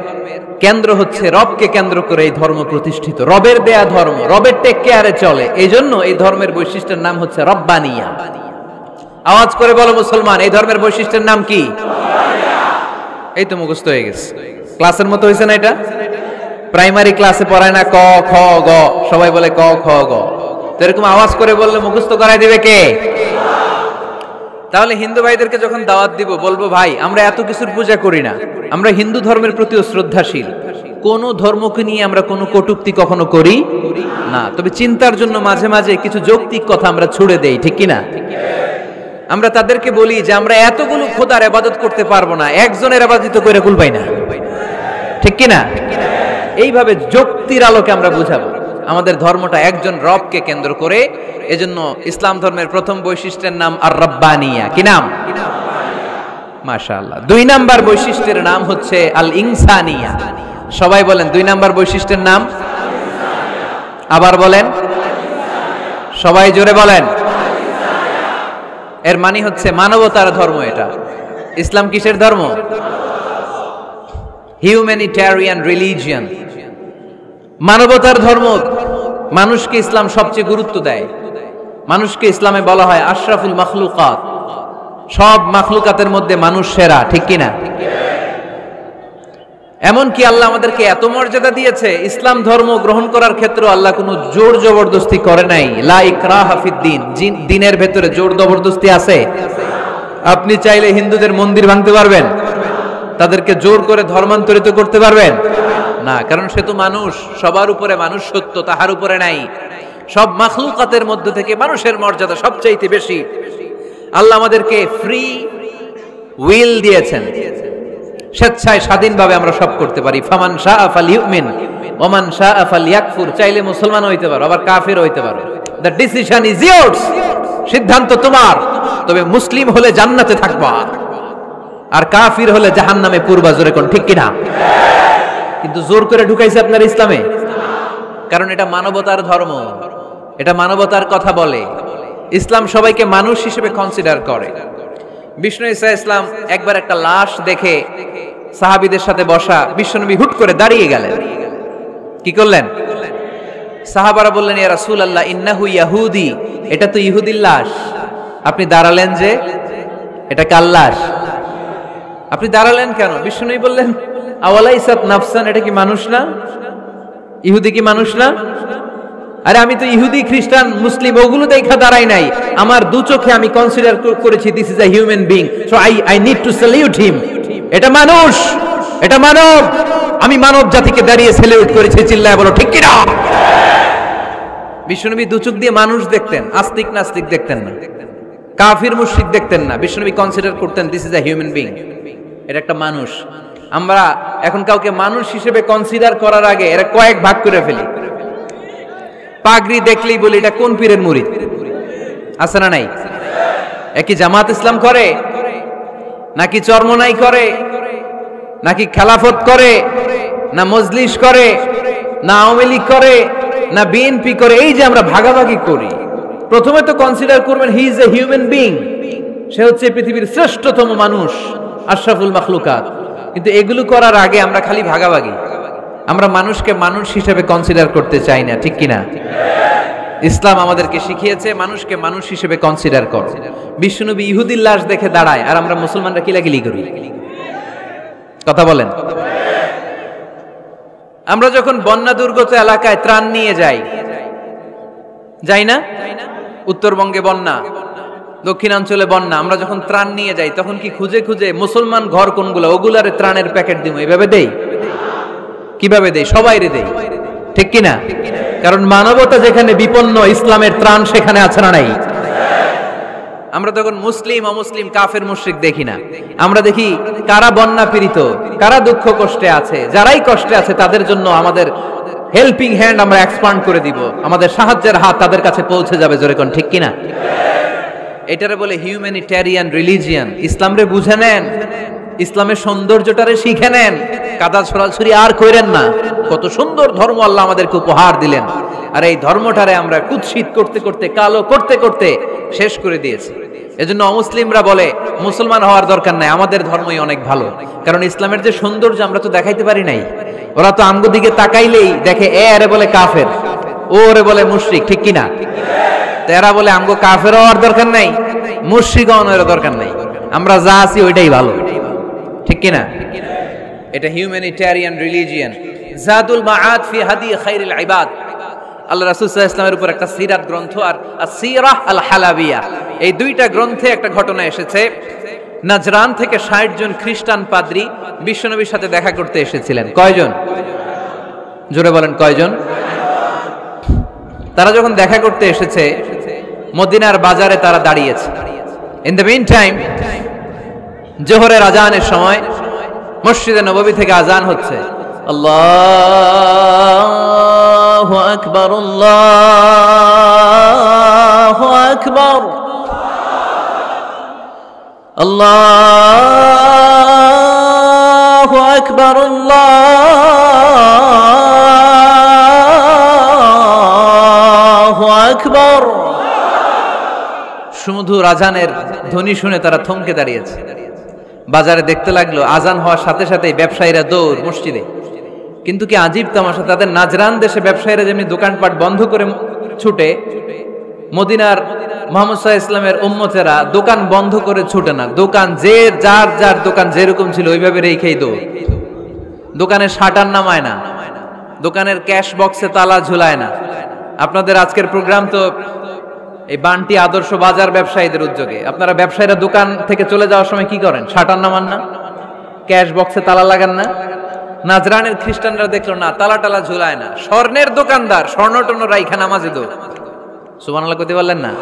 কেন্দ্র হচ্ছে রবকে কেন্দ্র করে এই ধর্ম প্রতিষ্ঠিত, রবের দেয়া ধর্ম, রবের টেক কেয়ারে চলে। এই জন্য এই ধর্মের বৈশিষ্ট্যের নাম হচ্ছে রব্বানিয়া। আওয়াজ করে বলো মুসলমান, এই ধর্মের বৈশিষ্ট্যের নাম কি? এই তো মুখস্থ হয়ে গেছে। ক্লাসের মতো হয়েছে না এটা? প্রাইমারি ক্লাসে পড়ায় না ক খ গ, সবাই বলে ক খ গ। তো এরকম আওয়াজ করে বললে মুখস্থ করাই দিবে কে? তাহলে হিন্দু ভাইদেরকে যখন দাওয়াত দিব বলবো, ভাই আমরা এত কিছুর পূজা করি না, আমরা হিন্দু ধর্মের প্রতিও শ্রদ্ধাশীল, কোন ধর্মকে নিয়ে আমরা কোনো কটূক্তি কখনো করি না, তবে চিন্তার জন্য মাঝে মাঝে কিছু যৌক্তিক কথা আমরা ছুড়ে দেই। ঠিক কিনা? আমরা তাদেরকে বলি যে আমরা এতগুলো খোদার ইবাদত করতে পারবো না, একজনের ইবাদত করে কুলবাই না। ঠিক কিনা? এইভাবে যুক্তির আলোকে আমরা বুঝাবো আমাদের ধর্মটা একজন রবকে কেন্দ্র করে। এজন্য ইসলাম ধর্মের প্রথম বৈশিষ্ট্যের নাম আর রব্বানিয়া। কি নাম? মাশাআল্লাহ। 2 নাম্বার বৈশিষ্ট্যের নাম হচ্ছে আল ইনসানিয়া। সবাই বলেন 2 নাম্বার বৈশিষ্ট্যের নাম। আবার বলেন, সবাই জোরে বলেন। এর মানে হচ্ছে মানবতার ধর্ম। এটা ইসলাম কিসের ধর্ম? হিউম্যানিটেরিয়ান রিলিজিয়ন, মানবতার ধর্ম। মানুষকে ইসলাম সবচেয়ে গুরুত্ব দেয়। মানুষকে ইসলামে বলা হয় আশরাফুল মাখলুকাত, সব মাখলুকাতের মধ্যে মানুষ সেরা। ঠিক কিনা? এমনকি আল্লাহ আমাদেরকে এত মর্যাদা দিয়েছে, ইসলাম ধর্ম গ্রহণ করার ক্ষেত্রে আল্লাহ কোনো জোর জবরদস্তি করে নাই। লা ইকরাহা ফিদ্দিন, দ্বীনের ভেতরে জোর জবরদস্তি আছে? আপনি চাইলে হিন্দুদের মন্দির ভাঙতে পারবেন, তাদেরকে জোর করে ধর্মান্তরিত করতে পারবেন না, কারণ সে তো মানুষ, সবার উপরে মানুষ সত্য, তাহার উপরে নাই। সব মাখলুকাতের মধ্যে থেকে মানুষের মর্যাদা সবচাইতে বেশি। আল্লাহ আমাদেরকে ফ্রি উইল দিয়েছেন, স্বেচ্ছায় স্বাধীনভাবে আমরা সব করতে পারি। ফামান শাআ ফালইউমিন ওয়া মান শাআ ফালইয়াকফুর। চাইলে মুসলমান হইতে পারো, আবার কাফির হইতে পারো। দ্য ডিসিশন ইজ ইয়ার্স, সিদ্ধান্ত তোমার। তবে মুসলিম হলে জান্নাতে থাকবা, আর কাফির হলে জাহান্নামে পূর্বা। জোরে কোন ঠিক কিনা? কিন্তু জোর করে ঢুকাইছে আপনার ইসলামে, কারণ এটা মানবতার ধর্ম, এটা মানবতার কথা বলে। ইসলাম সবাইকে মানুষ হিসেবে কনসিডার করে। বিষ্ণু ঈসা ইসলাম একবার একটা লাশ দেখে সাহাবীদের সাথে বসা, বিশ্বনবী হুট করে দাঁড়িয়ে গেলেন। কি করলেন? সাহাবারা বললেন, ইয়া রাসূলুল্লাহ ইন্নাহু ইয়াহুদি, এটা তো ইহুদির লাশ। আপনি দাঁড়ালেন যে, এটা কার লাশ? আপনি দাঁড়ালেন কেন? বিষ্ণুনবী বললেন, আওয়ালাইসাত নাফসান, এটা কি মানুষ না? ইহুদি কি মানুষ না? আরে আমি তো ইহুদি, খ্রিস্টান, মুসলিম ওগুলো দেখা দাঁড়াই নাই, আমার দু চোখে আমি কনসিডার করেছি this is a human being, so I need to salute হিম। এটা মানুষ, এটা মানব, আমি মানব জাতিকে দাঁড়িয়ে স্যালিউট করেছি। চিল্লায় বলো ঠিক কিনা? বিশ্বনবী দু চোখ দিয়ে মানুষ দেখতেন, আস্তিক নাস্তিক দেখতেন না, কাফির মুশরিক দেখতেন না। বিশ্বনবী কনসিডার করতেন this is a human being, এটা একটা মানুষ। আমরা এখন কাউকে মানুষ হিসেবে কনসিডার করার আগে এরা কয়েক ভাগ করে ফেলি। পাগড়ি দেখলেই বলি এটা কোন পীরের মুরিদ, আছে না নাই? একই জামাত ইসলাম করে, নাকি চরমনাই করে, নাকি খেলাফত করে, না মজলিস করে, না আওয়ামী লীগ করে, না বিএনপি করে? এই যে আমরা ভাগাভাগি করি, প্রথমে তো কনসিডার করবেন he is a human being, সে হচ্ছে পৃথিবীর শ্রেষ্ঠতম মানুষ, আশরাফুল মাখলুকাত। কিন্তু এগুলো করার আগে আমরা খালি ভাগাভাগি, আমরা মানুষকে মানুষ হিসেবে কনসিডার করতে চাই না, ঠিক কিনা? ইসলাম আমাদেরকে শিখিয়েছে মানুষকে মানুষ হিসেবে কনসিডার কর। বিশ্বনবী ইহুদির লাশ দেখে দাঁড়ায়, আর আমরা মুসলমানরা কিলাকিলি করি। কথা বলেন। আমরা যখন বন্যা দুর্গত এলাকায় ত্রাণ নিয়ে যাই না? উত্তরবঙ্গে বন্যা, দক্ষিণাঞ্চলে বন্যা, আমরা যখন ত্রাণ নিয়ে যাই তখন কি খুঁজে খুঁজে মুসলমান ঘর কোনগুলো ওগুলারে ত্রাণের প্যাকেট দিব এইভাবে দেই? কিভাবে দেই? সবাইরে দেই, ঠিক কিনা? কারণ মানবতা যেখানে বিপন্ন, ইসলামের ত্রাণ সেখানে আছে না নাই? আমরা তখন মুসলিম অমুসলিম কাফের মুশরিক দেখি না, আমরা দেখি কারা বন্যা পীড়িত, কারা দুঃখ কষ্টে আছে। যারাই কষ্টে আছে তাদের জন্য আমাদের হেল্পিং হ্যান্ড আমরা এক্সপান্ড করে দিব, আমাদের সাহায্যের হাত তাদের কাছে পৌঁছে যাবে। জোরে কোন ঠিক কিনা? এটারে বলে হিউম্যানিটেরিয়ান রিলিজিয়ান। ইসলামরে বুঝে নেন, ইসলামের সৌন্দর্যটারে শিখে নেন, কাদা ছড়াছড়ি আর কইরেন না। কত সুন্দর ধর্ম আল্লাহ আমাদেরকে উপহার দিলেন, আর এই ধর্মটারে আমরা কুৎসিত করতে করতে, কালো করতে করতে শেষ করে দিয়েছি। এজন্য অমুসলিমরা বলে মুসলমান হওয়ার দরকার নাই, আমাদের ধর্মই অনেক ভালো। কারণ ইসলামের যে সৌন্দর্য আমরা তো দেখাইতে পারি নাই। ওরা তো আমগো দিকে তাকাইলেই দেখে এ আরে বলে কাফের, ও রে বলে মুশরিক, ঠিক কিনা? এরা বলে আমগো কাফের হওয়ার দরকার নাই, মুশরিক হওয়ার দরকার নাই, আমরা যা আছি ওইটাই ভালো, ঠিক কিনা? এটা হিউম্যানিটেরিয়ান রিলিজিয়ান। জাদুল মাআদ ফি হাদি খায়রিল ইবাদ, আল্লাহ রাসূল সাল্লাল্লাহু আলাইহি ওয়াসাল্লামের উপর একটা সিরাত গ্রন্থ আর আসিরাহ আল হালাবিয়া, এই দুইটা গ্রন্থে একটা ঘটনা এসেছে। নাজরান থেকে ৬০ জন খ্রিস্টান পাদ্রী বিশ্বনবীর সাথে দেখা করতে এসেছিলেন। কয়জন? জোরে বলেন কয়জন? তারা যখন দেখা করতে এসেছে মদিনার বাজারে তারা দাঁড়িয়েছে। ইন দ্য মিন টাইম জোহরের আজানের সময় মসজিদে নববী থেকে আজান হচ্ছে। আল্লাহু আকবার, আল্লাহু আকবার, আল্লাহু আকবার, আল্লাহু আকবার। সুমধুর আজানের ধ্বনি শুনে তারা থমকে দাঁড়িয়েছে। বাজারে দেখতে লাগলো আজান হওয়ার সাথে সাথেই ব্যবসায়ীরা দৌড় মসজিদে। কিন্তু কি আজীব তামাশা, তাদের নাজরান দেশে ব্যবসায়ীরা যেমনি দোকানপাট বন্ধ করে ছুটে, মদিনার মুহাম্মদ সাল্লাল্লাহু আলাইহি ওয়াসাল্লামের উম্মতেরা দোকান বন্ধ করে ছুটে না। দোকান যার যার দোকান যেরকম ছিল ওইভাবে রেখেই দৌড়। দোকানের শাটার নামায় না, দোকানের ক্যাশ বক্সে তালা ঝুলায় না। আপনাদের আজকের প্রোগ্রাম তো এই বান্টি আদর্শ বাজার ব্যবসায়ীদের উদ্যোগে। আপনারা ব্যবসায়ীরা দোকান থেকে চলে যাওয়ার সময় কি করেন? শাটার নামান না, ক্যাশ বক্সে তালা লাগান না। নাজরানের খ্রিস্টানরা দেখলো না, তালা টালা ঝুলায় না। স্বর্ণের দোকানদার স্বর্ণ টর্ণ রাইখা নামাজে দৌড়। সুবহানাল্লাহ কইতে পারলেন না?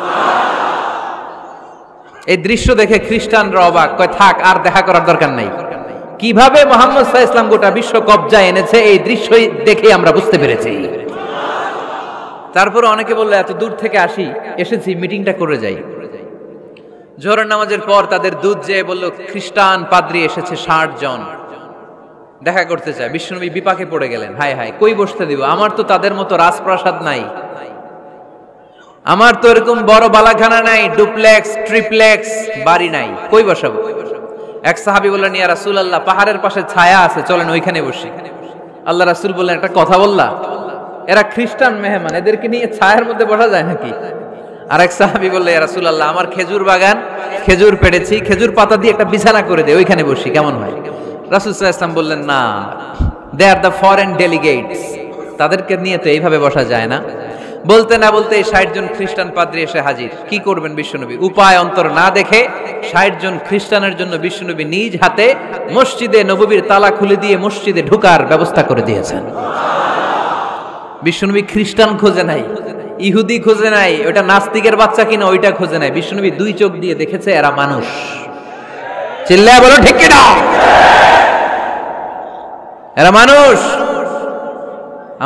এই দৃশ্য দেখে খ্রিস্টানরা অবাক, কয় থাক আর দেখা করার দরকার নাই। কিভাবে মুহাম্মদ সাল্লাল্লাহু আলাইহি ওয়াসাল্লাম গোটা বিশ্ব কবজায় এনেছে এই দৃশ্য দেখে আমরা বুঝতে পেরেছি। তারপরে অনেকে বললো এত দূর থেকে এসেছি মিটিংটা করে যাই। জোহরের নামাজের পর তাদের দুধ যেয়ে বলল খ্রিস্টান পাদ্রী এসেছে ৬০ জন দেখা করতে চায়। বিশ্বনবী বিপাকে পড়ে গেলেন, হায় হায় কই বসতে দিব, আমার তো তাদের মতো রাজপ্রাসাদ নাই, আমার তো এরকম বড় বালাখানা নাই, ডুপ্লেক্স ট্রিপ্লেক্স বাড়ি নাই, কই বসাবো? এক সাহাবী বললেন ইয়া রাসূলুল্লাহ পাহাড়ের পাশে ছায়া আছে, চলেন ওইখানে বসি। আল্লাহ রাসূল বললেন একটা কথা বললা, এরা খ্রিস্টান মেহমান, এদেরকে নিয়ে ছায়ার মধ্যে বসা যায় নাকি? আর এক সাহাবী বললেন ইয়া রাসূলুল্লাহ আমার খেজুর বাগান, খেজুর পেড়েছি, খেজুর পাতা দিয়ে একটা বিছানা করে দে, ওইখানে বসি, কেমন হয়? রাসূল সাল্লাল্লাহু আলাইহি ওয়াসাল্লাম বললেন না, দে আর দ্য ফরেন ডেলিগেটস, তাদেরকে নিয়ে তো এইভাবে বসা যায় না। বলতে না বলতে ৬০ জন খ্রিস্টান পাদ্রী এসে হাজির। কি করবেন বিশ্বনবী? উপায় অন্তর না দেখে ৬০ জন খ্রিস্টানের জন্য বিশ্বনবী নিজ হাতে মসজিদে নববীর তালা খুলে দিয়ে মসজিদে ঢোকার ব্যবস্থা করে দিয়েছেন। বিশ্বনবী খ্রিস্টান খোঁজে নাই, ইহুদি খোঁজে নাই, ওটা নাস্তিকের বাচ্চা কিনা ওইটা খোঁজে নাই। বিশ্বনবী দুই চোখ দিয়ে দেখেছে এরা মানুষ। চিল্লায় বলো ঠিক কিনা? এরা মানুষ।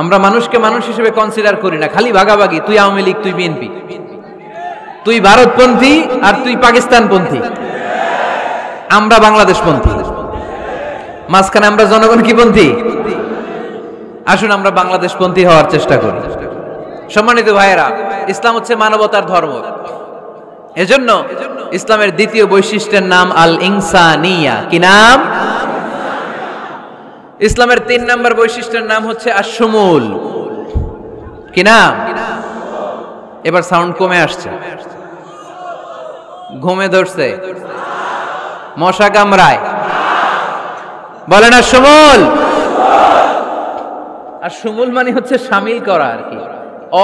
আমরা মানুষকে মানুষ হিসেবে কনসিডার করি না, খালি ভাগাভাগি, তুই আওয়ামী লীগ, তুই বিএনপি, তুই ভারতপন্থী আর তুই পাকিস্তানপন্থী, আমরা বাংলাদেশপন্থী, মাঝখানে আমরা জনগণ কি পন্থী? আসুন আমরা বাংলাদেশপন্থী হওয়ার চেষ্টা করি। সম্মানিত ভাইয়েরা, ইসলাম হচ্ছে মানবতার ধর্ম। এজন্য ইসলামের দ্বিতীয় বৈশিষ্ট্যের নাম আল ইনসানিয়া। কি নাম? ইসলামের 3 নম্বর বৈশিষ্ট্যের নাম হচ্ছে আশ-শুমুল। কি নাম? এবার সাউন্ড কমে আসছে, ঘুমে ধরছে, মশা কামড়ায়, বলেন আশ-শুমুল। আশ-শুমুল মানে হচ্ছে শামিল করা আর কি,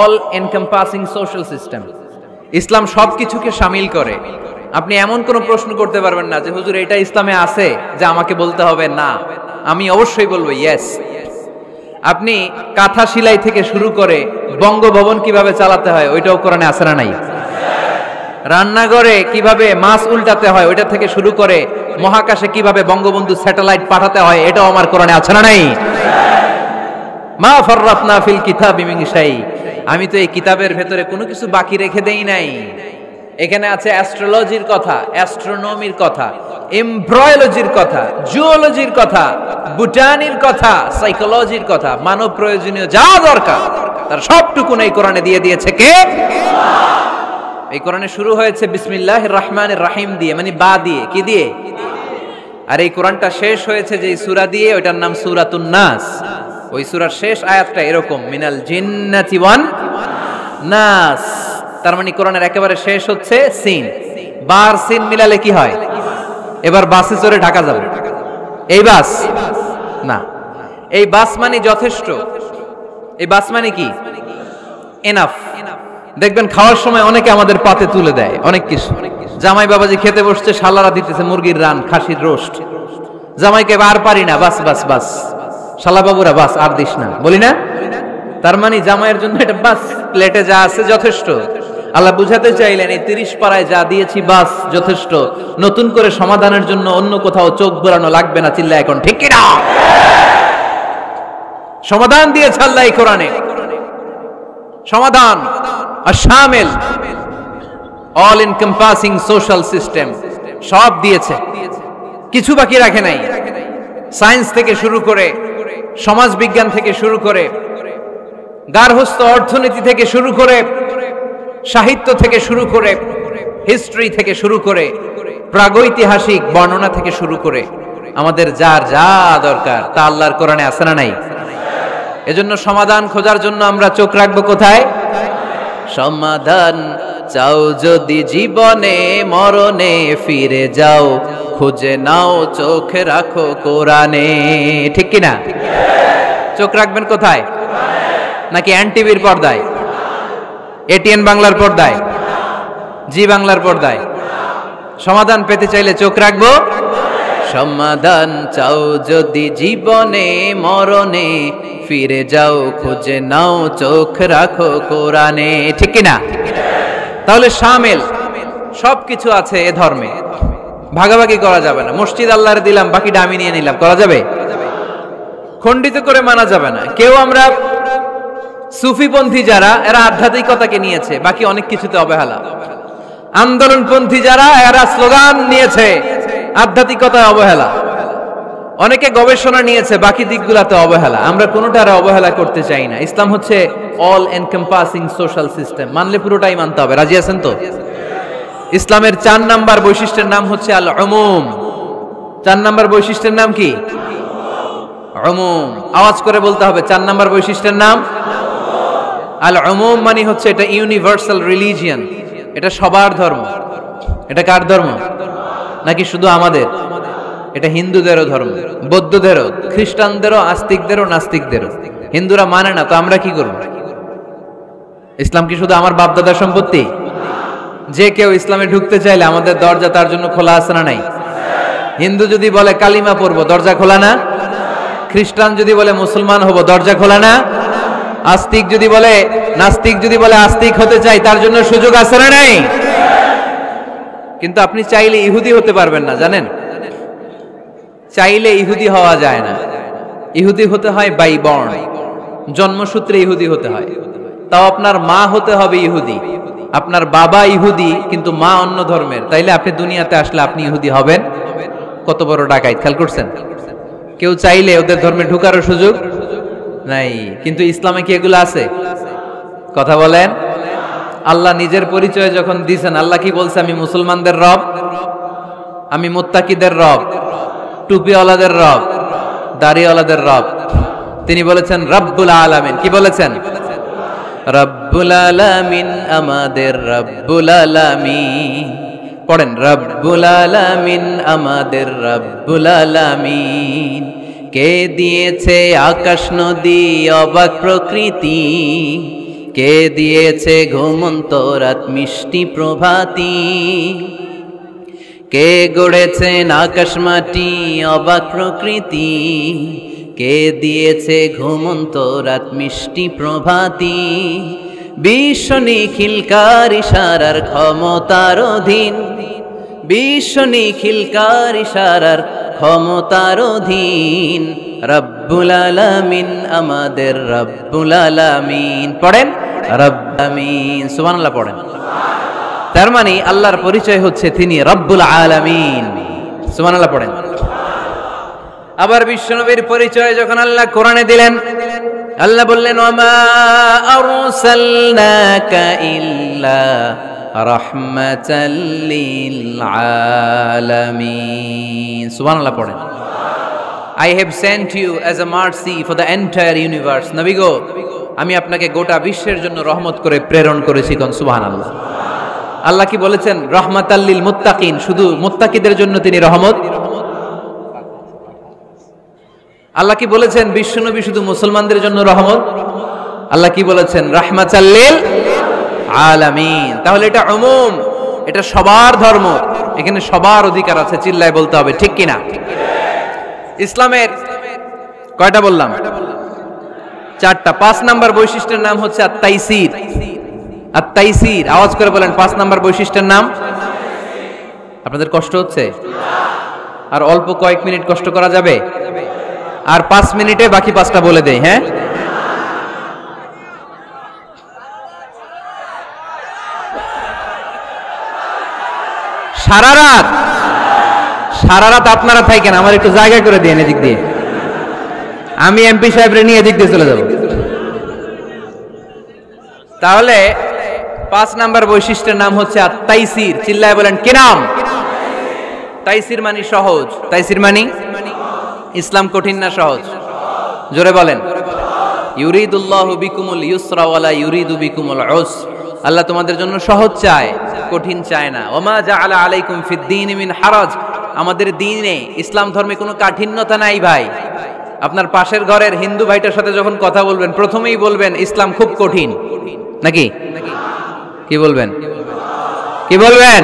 অল এনকম্পাসিং সোশ্যাল সিস্টেম। ইসলাম সবকিছুকে শামিল করে। আপনি এমন কোন প্রশ্ন করতে পারবেন না যে হুজুর এটা ইসলামে আছে যে আমাকে বলতে হবে না, আমি অবশ্যই বলবো ইয়েস। আপনি কাঁথা সেলাই থেকে শুরু করে বঙ্গভবন কিভাবে চালাতে হয় ওইটাও কোরআনে আছে না নাই? রান্নাঘরে কিভাবে মাছ উল্টাতে হয় ওইটা থেকে শুরু করে মহাকাশে কিভাবে বঙ্গবন্ধু স্যাটেলাইট পাঠাতে হয় এটাও আমার কোরআনে আছে না নাই? মা ফাররাতনা ফিল কিতাবি মিন শাই। আমি তো এই কিতাবের ভেতরে কোনো কিছু বাকি রেখে দেই নাই। এখানে আছে অ্যাস্ট্রোলজির কথা, অ্যাস্ট্রোনমির কথা, এমব্রয়োলজির কথা, জুওলজির কথা, বুটানির কথা, সাইকোলজির কথা, মানব প্রয়োজনীয় যা দরকার তার সবটুকু এই কোরআনে দিয়ে দিয়েছে কে? এই কোরআনে শুরু হয়েছে বিসমিল্লাহির রহমানির রহিম দিয়ে, মানে বা দিয়ে। কি দিয়ে? আর এই কোরআনটা শেষ হয়েছে যে সূরা দিয়ে, ওইটার নাম সূরাতুন নাস। ওই সূরার শেষ আয়াতটা এরকম, মিনাল জিন্নাতি ওয়ান নাস। তার মানে কোরআনের একেবারে শেষ হচ্ছে সিন। বার সিন মিলালে কি হয়? এবার বাসে চড়ে ঢাকা যাবে। এই বাস না, এই বাস মানে যথেষ্ট। এই বাস মানে কি? এনাফ। দেখবেন খাওয়ার সময় অনেকে আমাদের পাতে তুলে দেয় অনেক কিছু। জামাই বাবাজি খেতে বসছে, শালারা দিতেছে মুরগির রান, খাসির রোস্ট। জামাইকে আর পারি না, বাস বাস বাস, শালা বাবুরা বাস আর দিস না, বলি না? তার মানে জামাইয়ের জন্য এটা বাস, প্লেটে যা আছে যথেষ্ট। আল্লাহ বুঝাতে চাইলেন এই 30 পারায় যা দিয়েছি বাস যথেষ্ট, নতুন করে সমাধানের জন্য অন্য কোথাও চোখ বোলানো লাগবে না। চিল্লা এখন ঠিক কিনা? সমাধান দিয়েছে আল্লাহ এই কোরআনে, সমাধান আশ-শামিল, অল এনকম্পাসিং সোশ্যাল সিস্টেম, সব দিয়েছে, কিছু বাকি রাখে নাই। সায়েন্স থেকে শুরু করে, সমাজ বিজ্ঞান থেকে শুরু করে, গার্হস্থ্য অর্থনীতি থেকে শুরু করে, সাহিত্য থেকে শুরু করে, হিস্ট্রি থেকে শুরু করে, প্রাগৈতিহাসিক বর্ণনা থেকে শুরু করে, আমাদের যার যা দরকার তা আল্লাহর কোরআনে আছে না নাই? এজন্য সমাধান খোঁজার জন্য আমরা চোখ রাখবো কোথায়? সমাধান চাও যদি জীবনে মরণে ফিরে যাও, খুঁজে নাও চোখ রাখো কোরআনে। ঠিক কিনা? চোখ রাখবেন কোথায়? নাকি এনটিভির পর্দায়, এটিএন বাংলার পর্দায়, জি বাংলার পর্দায়? সমাধান পেতে চাইলে চোখ রাখবো। সমাধান চাও যদি জীবনে মরণে ফিরে যাও, খুঁজে নাও চোখ রাখো কোরআনে। ঠিক কিনা? তাহলে শামিল সবকিছু আছে এ ধর্মে, ভাগাভাগি করা যাবে না। মসজিদ আল্লাহরে দিলাম, বাকিটা আমি নিয়ে নিলাম, করা যাবে? খণ্ডিত করে মানা যাবে না। কেউ আমরা সুফিপন্থী যারা, এরা আধ্যাত্মিকতাকে নিয়েছে, বাকি অনেক কিছুতে অবহেলা। আন্দোলনপন্থী যারা, এরা স্লোগান নিয়েছে, আধ্যাত্মিকতায় অবহেলা। অনেকে গবেষণা নিয়েছে, বাকি দিকগুলাতে অবহেলা। আমরা কোনোটারে অবহেলা করতে চাই না। ইসলাম হচ্ছে অল এনকম্পাসিং সোশ্যাল সিস্টেম, মানলে পুরোটাই মানতে হবে। রাজি আছেন তো? ইসলামের 4 নাম্বার বৈশিষ্ট্যের নাম হচ্ছে আল উমুম। 4 নাম্বার বৈশিষ্ট্যের নাম কি? উমুম। আওয়াজ করে বলতে হবে, 4 নাম্বার বৈশিষ্ট্যের নাম আল উমুম। মানে হচ্ছে এটা ইউনিভার্সাল রিলিজিয়ন, এটা সবার ধর্ম। এটা কার ধর্ম? নাকি শুধু আমাদের? এটা হিন্দুদেরও ধর্ম, বৌদ্ধদেরও, খ্রিস্টানদেরও, আস্তিকদেরও, নাস্তিকদেরও। হিন্দুরা মানে না তো আমরা কি করব? ইসলাম কি শুধু আমার বাপদাদার সম্পত্তি? যে কেউ ইসলামে ঢুকতে চাইলে আমাদের দরজা তার জন্য খোলা আছে না নাই? হিন্দু যদি বলে কালিমা পড়বো, দরজা খোলা না? খ্রিস্টান যদি বলে মুসলমান হব, দরজা খোলা না? আস্তিক যদি বলে, নাস্তিক যদি বলে আস্তিক হতে চাই, তার জন্য সুযোগ আছে না নাই? কিন্তু আপনি চাইলে ইহুদি হতে পারবেন না, জানেন? চাইলে ইহুদি হওয়া যায় না। ইহুদি হতে হয় বাই বর্ণ, জন্মসূত্রে ইহুদি হতে হয়। তাও আপনার মা হতে হবে ইহুদি, আপনার বাবা ইহুদি কিন্তু মা অন্য ধর্মের, তাইলে আপনি দুনিয়াতে আসলে আপনি ইহুদি হবেন? কত বড় ডাকাইত, খেয়াল করছেন? কেউ চাইলে ওদের ধর্মে ঢুকারও সুযোগ নাই। কিন্তু ইসলামে কি এগুলো আছে? কথা বলেন। আল্লাহ নিজের পরিচয় যখন দিয়েছেন, আল্লাহ কি বলছে? আমি মুসলমানদের রব, আমি মুত্তাকিদের রব, টুপিওয়ালাদের রব, দাড়িওয়ালাদের রব। তিনি বলেছেন রব্বুল আলামিন। কি বলেছেন? রব্বুল আলামিন, আমাদের রব্বুল আলামিন। পড়েন, রব্বুল আলামিন, আমাদের রব্বুল আলামিন। কে দিয়েছে আকাশ নদী অবাক প্রকৃতি, কে দিয়েছে ঘুমন্ত রাত মিষ্টি প্রভাতী, কে গড়েছেন আকাশ মাটি অবাক প্রকৃতি, কে দিয়েছে ঘুমন্ত রাত মিষ্টি প্রভাতী। বিশ্ব নিখিলকার ইশারার ক্ষমতার অধীন, বিশ্ব নিখিলকার ইশারার ক্ষমতার অধীন। রব্বুল আলামিন, আমাদের রব্বুল আলামিন। পড়েন রব্বুল আলামিন, সুবহানাল্লাহ পড়েন। তার মানে আল্লাহর পরিচয় হচ্ছে তিনি রব্বুল আলামিন। সুবহানাল্লাহ পড়েন। আবার বিশ্বনবীর পরিচয় যখন আল্লাহ কোরআনে দিলেন, আল্লাহ বললেন ওয়ামা আরসালনাকা ইল্লা রাহমাতাল লিল আলামিন। সুবহানাল্লাহ পড়েন। I have sent you as a mercy for the entire universe. নবী গো, আমি আপনাকে গোটা বিশ্বের জন্য রহমত করে প্রেরণ করেছি। কোন সুবহানাল্লাহ। আল্লাহ কি বলেছেন? রহমাতাল লিল মুত্তাকিন, শুধু মুত্তাকিদের জন্য তিনি রহমত। আল্লাহ কি বলেছেন? বিশ্বনবী শুধু মুসলমানদের জন্য রহমত। আল্লাহ কি বলেছেন? রাহমাতাল লিল আলামিন। তাহলে এটা উমুম, এটা সবার ধর্ম, এখানে সবার অধিকার আছে। চিল্লায় বলতে হবে ঠিক কিনা? ইসলামের কয়টা বললাম? চারটা। 5 নাম্বার বৈশিষ্ট্যের নাম হচ্ছে আত-তাইসির। আত-তাইসির, আওয়াজ করে বলেন 5 নাম্বার বৈশিষ্ট্যের নাম। আপনাদের কষ্ট হচ্ছে? আর অল্প কয়েক মিনিট কষ্ট করা যাবে? আর 5 মিনিটে বাকি 5টা বলে দেই। হ্যাঁ, সারা রাত আপনারা থাকেন, আমার একটু জায়গা করে দিন এদিক দিয়ে। আমি এমপি সাহেবরে নিয়ে এদিক দিয়ে চলে যাব। তাহলে 5 নাম্বার বৈশিষ্ট্যের নাম হচ্ছে আত-তাইসির। চিল্লায় বলেন কি নাম? তাইসির মানে সহজ। তাইসির মানে ইসলাম কঠিন না সহজ? জোরে বলেন। ইউরিদুল্লাহু বিকুমুল ইউসরা ওয়ালা ইউরিদু বিকুমুল উসর। আল্লাহ তোমাদের জন্য সহজ চায়, কঠিন চায় না। ওমা জাআলা আলাইকুম ফিদ-দীনি মিন হারাজ। আমাদের দ্বীনে, ইসলাম ধর্মে কোনো কাঠিন্যতা নাই ভাই। আপনার পাশের ঘরের হিন্দু ভাইটার সাথে যখন কথা বলবেন, প্রথমেই বলবেন ইসলাম খুব কঠিন, নাকি? কি বলবেন? কি বলবেন?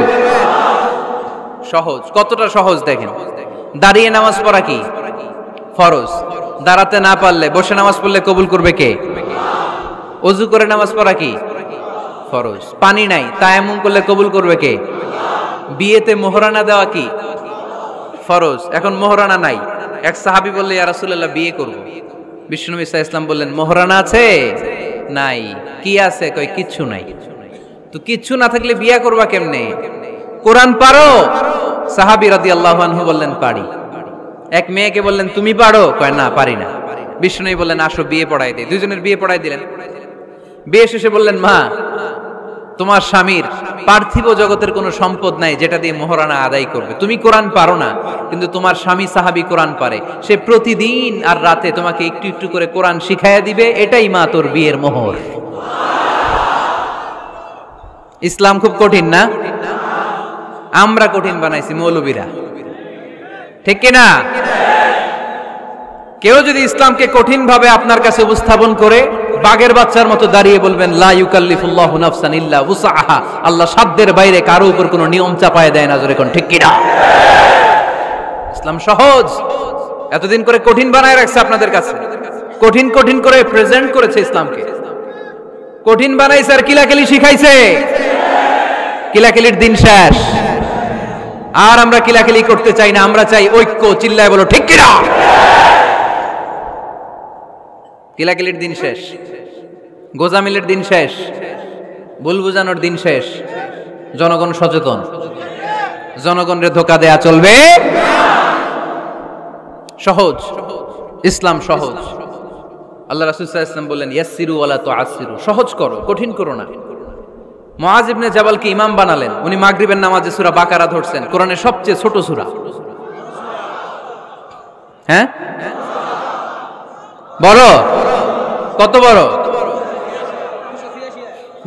সহজ। কতটা সহজ দেখেন। দাঁড়িয়ে নামাজ পড়া কি ফরজ, দাঁড়াতে না পারলে বসে নামাজ পড়লে কবুল করবে কে? ওযু করে নামাজ পড়া কি ফরজ। পানি নাই, তায়াম্মুম করলে কবুল করবে কে? বিয়েতে মোহরানা দেওয়া কি ফরজ। এখন মোহরানা নাই, এক সাহাবী বললে ইয়া রাসূলুল্লাহ বিয়ে করব। বিশ্বনবী সাল্লাল্লাহু আলাইহি ওয়াসাল্লাম বললেন মোহরানা আছে? নাই। কি আছে? কই কিচ্ছু নাই। তো কিচ্ছু না থাকলে বিয়ে করবা কেমনে? কোরআন পারো? সাহাবী রাদিয়াল্লাহু আনহু বললেন পারি। এক মেয়েকে বললেন তুমি পারো? কয় না, পারি না। বিশ্বনবী বললেন আসো বিয়ে পড়াই দেই। দুইজনের বিয়ে পড়াই দিলেন। বিয়ে শেষে বললেন মা, তোমার স্বামীর পার্থিব জগতের কোনো সম্পদ নাই যেটা দিয়ে মোহরানা আদায় করবে। তুমি কোরআন পারো না, কিন্তু তোমার স্বামী সাহাবী কোরআন পারে। সে প্রতিদিন আর রাতে তোমাকে একটু একটু করে কোরআন শিখাইয়া দিবে। এটাই মা তোর বিয়ের মোহর। ইসলাম খুব কঠিন না? আমরা কঠিন বানাইছি মৌলবীরা, ঠিক কিনা? কেউ যদি ইসলামকে কঠিন ভাবে আপনার কাছে উপস্থাপন করে, বাগের বাচ্চার মতো দাঁড়িয়ে বলবেন লা ইউকাল্লিফুল্লাহু নাফসান ইল্লা উসআহা। আল্লাহ সাধ্যের বাইরে কারো উপর কোনো নিয়ম চাপায় দেয় না। জোরে কোন ঠিক কিনা? ইসলাম সহজ। এতদিন করে কঠিন বানায় রাখছে আপনাদের কাছে, কঠিন কঠিন করে প্রেজেন্ট করেছে ইসলামকে। কঠিন বানাইছে আর কিলাকিলি শিখাইছে। কিলাকিলির দিন শেষ। আর আমরা কিলাকিলি করতে চাই না, আমরা চাই ঐক্য। চিল্লায় বলো ঠিক কিনা? কিলাকিলির দিন শেষ, গোজামিলের দিন শেষ, ভুল বুঝানোর দিন শেষ। জনগণ সচেতন, জনগণের ধোকা দেয়া চলবে। সহজ, ইসলাম সহজ। আল্লাহ রাসূল সাল্লাল্লাহু আলাইহি ওয়াসাল্লাম বললেন ইয়াসসিরু ওয়ালা তুআসসিরু, সহজ করো, কঠিন করো না। মুআয ইবনে জাবালকে ইমাম বানালেন, উনি মাগরিবের নামাজে সূরা বাকারা ধরছেন, কোরআনের সবচেয়ে ছোট সূরা। হ্যাঁ, বড়, কত বড়?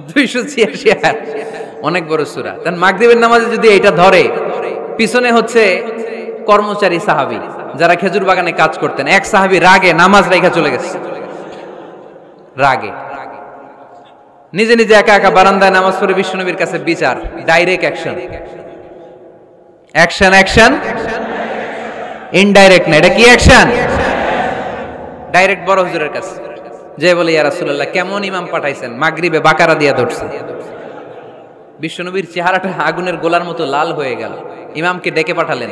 286 আয়াত, অনেক বড় সূরা। তার মাগরিবের নামাজে যদি এটা ধরে, পিছনে হচ্ছে কর্মচারী সাহাবী যারা খেজুর বাগানে কাজ করতেন, এক সাহাবী রাগে নামাজ রাইখা চলে গেছে, রাগে নিজে নিজে একা একা বারান্দায় নামাজ পড়ে বিশ্বনবীর কাছে বিচার, direct action, action action, indirect না, এটা কি অ্যাকশন? ডাইরেক্ট বড় হুজুরের কাছে যে বলে ইয়া রাসূলুল্লাহ কেমন ইমাম পাঠাইছেন, মাগরিবে বাকারা দিয়া ধরছে। বিশ্বনবীর চেহারাটা আগুনের গোলার মতো লাল হয়ে গেল। ইমামকে ডেকে পাঠালেন,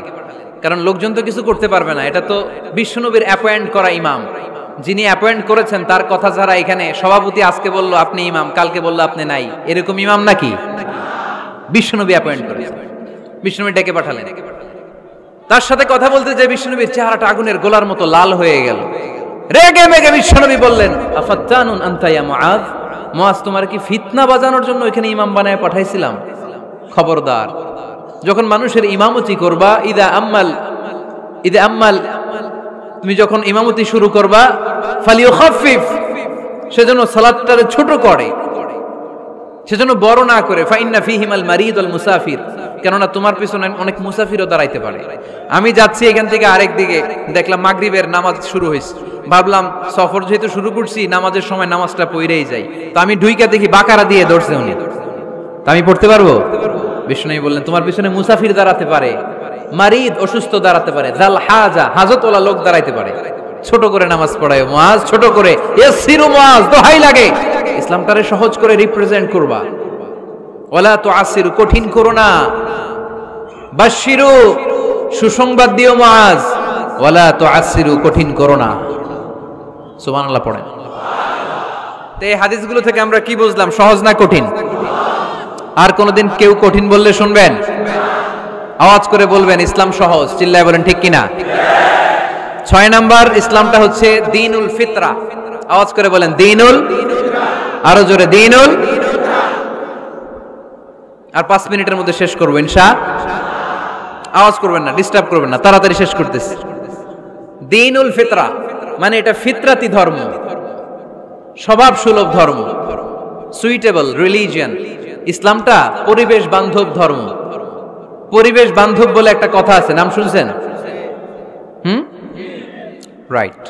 কারণ লোকজন তো কিছু করতে পারবে না, এটা তো বিশ্বনবীর অ্যাপয়েন্ট করা ইমাম। যিনি অ্যাপয়েন্ট করেছেন তার কথা ছাড়া এখানে সভাপতি আজকে বলল আপনি ইমাম, কালকে বলল আপনি নাই, এরকম ইমাম নাকি? বিশ্বনবী অ্যাপয়েন্ট করেছেন। বিশ্বনবী ডেকে পাঠালেন, তার সাথে কথা বলতে যে বিশ্বনবীর চেহারাটা আগুনের গোলার মতো লাল হয়ে গেল। রেগে মেগে বিশ্বনবী বললেন আফাত্তানুন আনতা ইয়া মুআয, মুআয তোমার কি ফিতনা বাজানোর জন্য এখানে ইমাম বানায় পাঠাইছিলাম? খবরদার, যখন মানুষের ইমামতি করবা, ইদা আম্মাল তুমি যখন ইমামতি শুরু করবা, ফালিয়ুখাফফিফ, সেজন্য সালাতটারে ছোট করে, সেজন্য বড় না করে। ফাইন্না ফীহিমাল মারিদ ওয়াল মুসাফির, কেননা তোমার পিছনে অনেক মুসাফিরও দাঁড়াইতে পারে। আমি যাচ্ছি এখান থেকে আরেক দিকে, দেখলাম মাগরিবের নামাজ শুরু হয়েছে, ভাবলাম সফর যেহেতু শুরু করছি নামাজের সময় নামাজটা পড়েই যাই, তো আমি ঢুইকা দেখি বাকারা দিয়ে ধরছে উনি, তা আমি পড়তে পারবো? বিষ্ণু বললেন তোমার পিছনে মুসাফির দাঁড়াতে পারে, মারিদ অসুস্থ দাঁড়াতে পারে, জাল হাজা হাজতওয়ালা লোক দাঁড়াইতে পারে। ছোট করে নামাজ পড়ায় মুআয, ছোট করে, ইয়াসসিরু মুআয, দোহাই লাগে ইসলামটারে সহজ করে রিপ্রেজেন্ট করবা। ওয়ালা তুআসসিরু, কঠিন করো না। বাশশিরু, সুসংবাদ দিও মুআয, ওয়ালা তুআসসিরু, কঠিন করো না। সুবহানাল্লাহ পড়েন। তো এই হাদিসগুলো থেকে আমরা কি বুঝলাম? সহজ না কঠিন? আর কোনদিন কেউ কঠিন বললে শুনবেন? আওয়াজ করে বলবেন ইসলাম সহজ, চিল্লায় বলেন ঠিক কিনা? 6 নাম্বার, ইসলামটা হচ্ছে দ্বীনুল ফিতরা। আওয়াজ করে বলেন দ্বীনুল, আরো জোরে দ্বীনুল। আর 5 মিনিটের মধ্যে শেষ করবো ইনশাআল্লাহ। আওয়াজ করবেন না, ডিস্টার্ব করবেন না, তাড়াতাড়ি শেষ করতেছি। দ্বীনুল ফিতরা মানে এটা ফিতরাতি ধর্ম, স্বভাব সুলভ ধর্ম, সুইটেবল রিলিজিয়ন। ইসলামটা পরিবেশ বান্ধব ধর্ম। পরিবেশ বান্ধব বলে একটা কথা আছে, নাম শুনছেন? রাইট,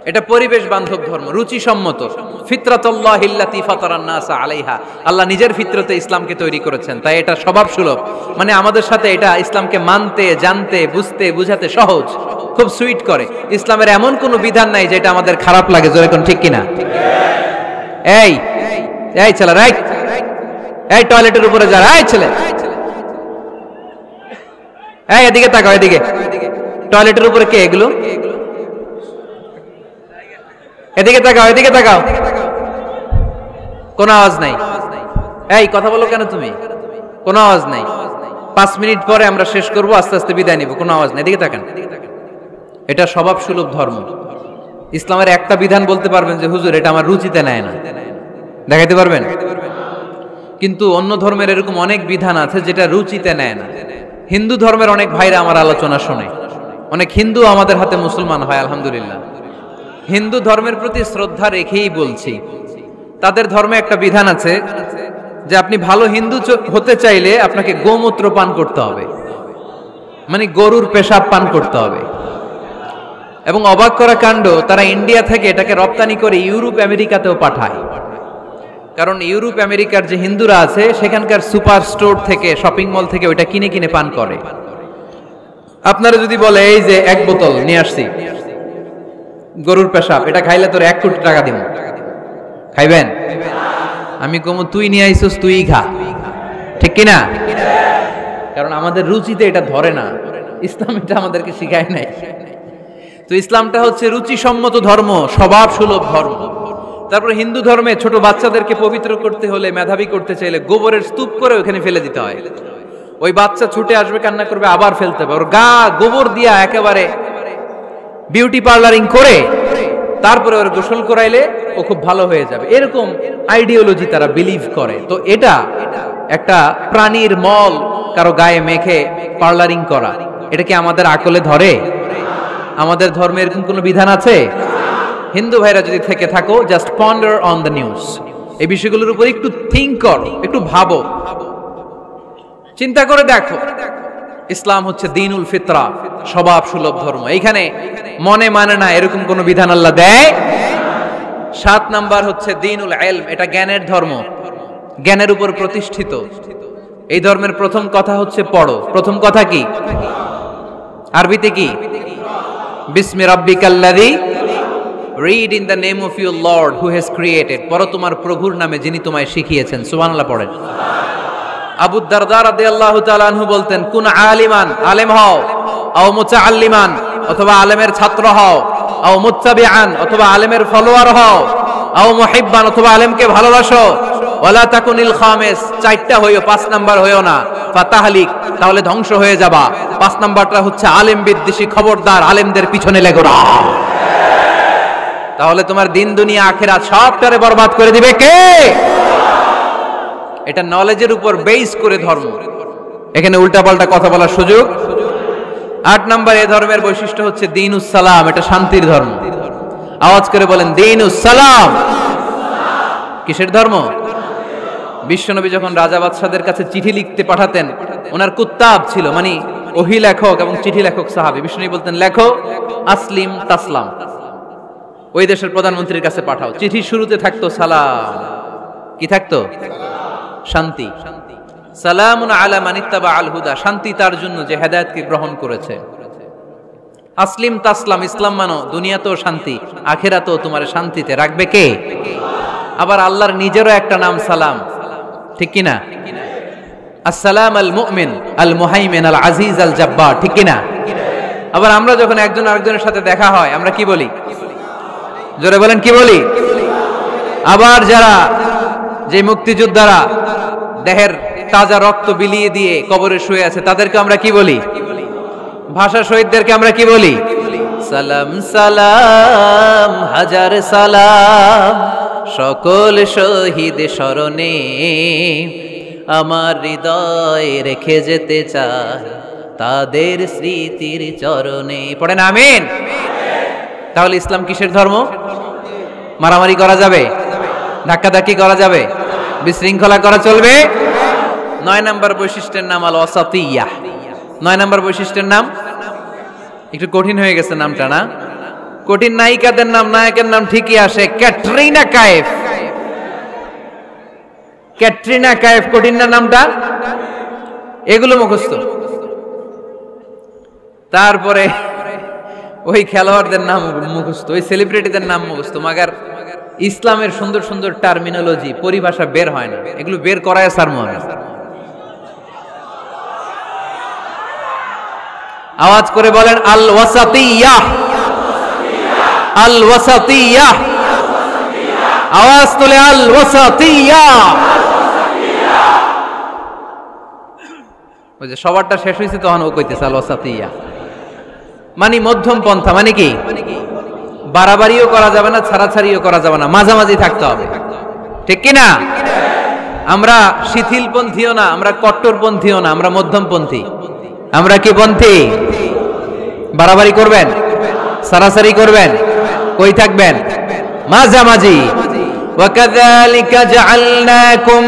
এটা পরিবেশ বান্ধব ধর্ম, রুচিসম্মত। ফিতরাতুল্লাহিল্লাতী ফাতারান নাসা আলাইহা, আল্লাহ নিজের ফিতরতে ইসলামকে তৈরি করেছেন, তাই এটা স্বভাব সুলভ। মানে আমাদের সাথে এটা ইসলামকে মানতে, জানতে, বুঝতে, বুঝাতে সহজ, খুব সুইট করে। ইসলামের এমন কোনো বিধান নাই যেটা আমাদের খারাপ লাগে, জোরে কোন ঠিক কিনা? এই এই ছেলে, রাইট, এই টয়লেটের উপরে যা, এই ছেলে, এই এদিকে তাকাও, এদিকে। টয়লেটের উপরে কে এগুলো? এদিকে তাকাও, এদিকে তাকাও। কোনো আওয়াজ নাই। এই কথা বলো কেন তুমি? কোনো আওয়াজ নাই। 5 মিনিট পরে আমরা শেষ করব, আস্তে আস্তে বিদায় নিব, কোনো আওয়াজ নাই। এদিকে তাকান। এটা স্বভাব সুলভ ধর্ম। ইসলামের একটা বিধান বলতে পারবেন যে হুজুর এটা আমার রুচিতে নেয় না, দেখাইতে পারবেন? কিন্তু অন্য ধর্মের এরকম অনেক বিধান আছে যেটা রুচিতে নেয় না। হিন্দু ধর্মের অনেক ভাইরা আমার আলোচনা শোনে, অনেক হিন্দু আমাদের হাতে মুসলমান হয়, আলহামদুলিল্লাহ। হিন্দু ধর্মের প্রতি শ্রদ্ধা রেখেই বলছি, তাদের ধর্মে একটা বিধান আছে যে আপনি ভালো হিন্দু হতে চাইলে আপনাকে গোমূত্র পান করতে হবে, মানে গরুর পেশাব পান করতে হবে। এবং অবাক করা কাণ্ড, তারা ইন্ডিয়া থেকে এটাকে রপ্তানি করে ইউরোপ আমেরিকাতেও পাঠায়। কারণ ইউরোপ আমেরিকার যে হিন্দুরা আছে সেখানকার সুপার স্টোর থেকে, শপিং মল থেকে ওইটা কিনে কিনে পান করে। আপনারা যদি বলে এই যে 1 বোতল নিয়ে আসছি গরুর পেশাব, এটা খাইলে তোর 1 কোটি টাকা দিব, খাইবেন? আমি কমু তুই নিয়ে আইছিস, তুই খা, ঠিক কিনা? কারণ আমাদের রুচিতে এটা ধরে না, ইসলাম এটা আমাদেরকে শিখায় নাই। তো তো ইসলামটা হচ্ছে রুচিসম্মত ধর্ম, স্বভাব সুলভ ধর্ম। তারপরে হিন্দু ধর্মে ছোট বাচ্চাদেরকে পবিত্র করতে হলে, মেধাবী করতে চাইলে গোবরের স্তূপ করে ওখানে ফেলে দিতে হয়। ওই বাচ্চা ছুটে আসবে, কান্না করবে, আবার ফেলতে হবে। ওর গা গোবর দিয়া একেবারে বিউটি পার্লারিং করে তারপরে ওর গোসল করাইলে ও খুব ভালো হয়ে যাবে, এরকম আইডিওলজি তারা বিলিভ করে। তো এটা একটা প্রাণীর মল কারো গায়ে মেখে পার্লারিং করা, এটা কি আমাদের আকলে ধরে? আমাদের ধর্মে এরকম কোনো বিধান আছে? হিন্দু ভাইরা যদি থেকে থাকো, just ponder on the news, এই বিষয়গুলোর উপর একটু থিঙ্ক করো, একটু ভাবো, চিন্তা করে দেখো। ইসলাম হচ্ছে দ্বীনুল ফিতরা, স্বভাব সুলভ ধর্ম। এইখানে মনে মানে না এরকম কোন বিধান আল্লাহ দেয়। 7 নাম্বার হচ্ছে দ্বীনুল ইলম, এটা জ্ঞানের ধর্ম, জ্ঞানের উপর প্রতিষ্ঠিত। এই ধর্মের প্রথম কথা হচ্ছে পড়ো। প্রথম কথা কি? আরবিতে কি? বিসমি রাব্বিকাল্লাযী, read in the name of your Lord who has created. পড়ো তোমার প্রভুর নামে যিনি তোমায় শিখিয়েছেন। সুবহানাল্লাহ পড়েন। আবু দারদা রাদিয়াল্লাহু তাআলা আনহু বলতেন, কুন আলিমান, আলেম হও, আও মুতাআল্লিমান, অথবা আলেমের ছাত্র হও, আও মুত্তাবিআন, অথবা আলেমের ফলোয়ার হও, আও মুহিব্বান, অথবা আলেমকে ভালোবাসো, ওয়ালা তাকুনিল খামিস, 4টা হইও, 5 নাম্বার হইও না, ফাতাহলিক, তাহলে ধ্বংস হয়ে যাবা। 5 নাম্বারটা হচ্ছে আলেম বিদ্বেষী, খবরদার আলেমদের পিছনে লেগো না, তাহলে তোমার দিন দুনিয়া আখিরাত সবটারে বরবাদ করে দিবে কে? এটা নলেজের উপর বেস করে ধর্ম, এখানে উল্টাপাল্টা কথা বলার সুযোগ। 8 নাম্বার এই ধর্মের বৈশিষ্ট্য হচ্ছে দ্বীনুস সালাম, এটা শান্তির ধর্ম। আওয়াজ করে বলেন দ্বীনুস সালাম। কিসের ধর্ম? বিশ্বনবী যখন রাজা বাদশাদের কাছে চিঠি লিখতে পাঠাতেন, ওনার কুত্তাব ছিল, মানে ওহী লেখক এবং চিঠি লেখক সাহাবী। বিশ্বনবী বলতেন, লেখো আসলিম তাসলাম, ওই দেশের প্রধানমন্ত্রীর কাছে পাঠাও। চিঠির শুরুতে থাকতো সালাম, কি থাকতো? শান্তি। সালামুন আলা মান ইত্তাবা আল হুদা, শান্তি তার জন্য যে হেদায়েতকে গ্রহণ করেছে। আসলিম তাসলাম, ইসলাম মানো, দুনিয়াতেও শান্তি, আখিরাতেও তোমার শান্তিতে রাখবে কে? আবার আল্লাহর নিজেরও একটা নাম সালাম, ঠিক কি না? আসসালাম আল মুমিন আল মুহাইমিন আল আজিজ আল জাব্বার, ঠিক কি না? আবার আমরা যখন একজন আরেকজনের সাথে দেখা হয়, আমরা কি বলি? জোরে বলেন, কি বলি? আবার যারা, যে মুক্তিযোদ্ধারা দেহের তাজা রক্ত বিলিয়ে দিয়ে কবরে শুয়ে আছে, তাদেরকে আমরা কি বলি? ভাষা শহীদদেরকে আমরা কি বলি? সালাম সালাম হাজার সালাম, সকল শহীদ স্মরণে আমার হৃদয় রেখে যেতে চাই তাদের স্মৃতির চরণে। পড়েন আমিন। তাহলে ইসলাম কিসের ধর্ম? মারামারি করা যাবে? ধাক্কাধাক্কি করা যাবে? বিশৃঙ্খলা করা চলবে? 9 নাম্বার বৈশিষ্ট্যের নাম আল ওয়াসাতিয়্যাহ। 9 নাম্বার বৈশিষ্ট্যের নাম একটু কঠিন হয়ে গেছে নামটা, না? কঠিন নায়িকাদের নাম, নায়কের নাম ঠিকই আসে, ক্যাটরিনা কাইফ। ক্যাটরিনা কাইফ, কঠিন না নামটা? এগুলো মুখস্থ। তারপরে ওই খেলোয়াড়দের নাম মুখস্থ, ওই সেলিব্রিটিদের নাম মুখস্থ, মাগার ইসলামের সুন্দর সুন্দর টার্মিনোলজি, পরিভাষা বের হয় না। এগুলো বের করায় সারমন। আওয়াজ করে বলেন আল ওয়াসাতিয়্যাহ, আল ওয়াসাতিয়্যাহ। আওয়াজ তোলে আল ওয়াসাতিয়্যাহ। ওই যে সবারটা শেষ হয়েছে, তখন ও কইতেছে আল ওয়াসাতিয়্যাহ, মানে মধ্যম পন্থা। মানে কি? বাড়াবাড়িও করা যাবে না, ছাড়াছাড়িও করা যাবে না, মাঝামাঝি থাকতে হবে, ঠিক কি না? আমরা শিথিলপন্থীও না, আমরা কট্টরপন্থীও না, আমরা মধ্যমপন্থী। আমরা কি পন্থী? বাড়াবাড়ি করবেন, ছাড়াছাড়ি করবেন, কই থাকবেন? মাঝামাঝি। ওয়াকাযালিকা জাআলনাকুম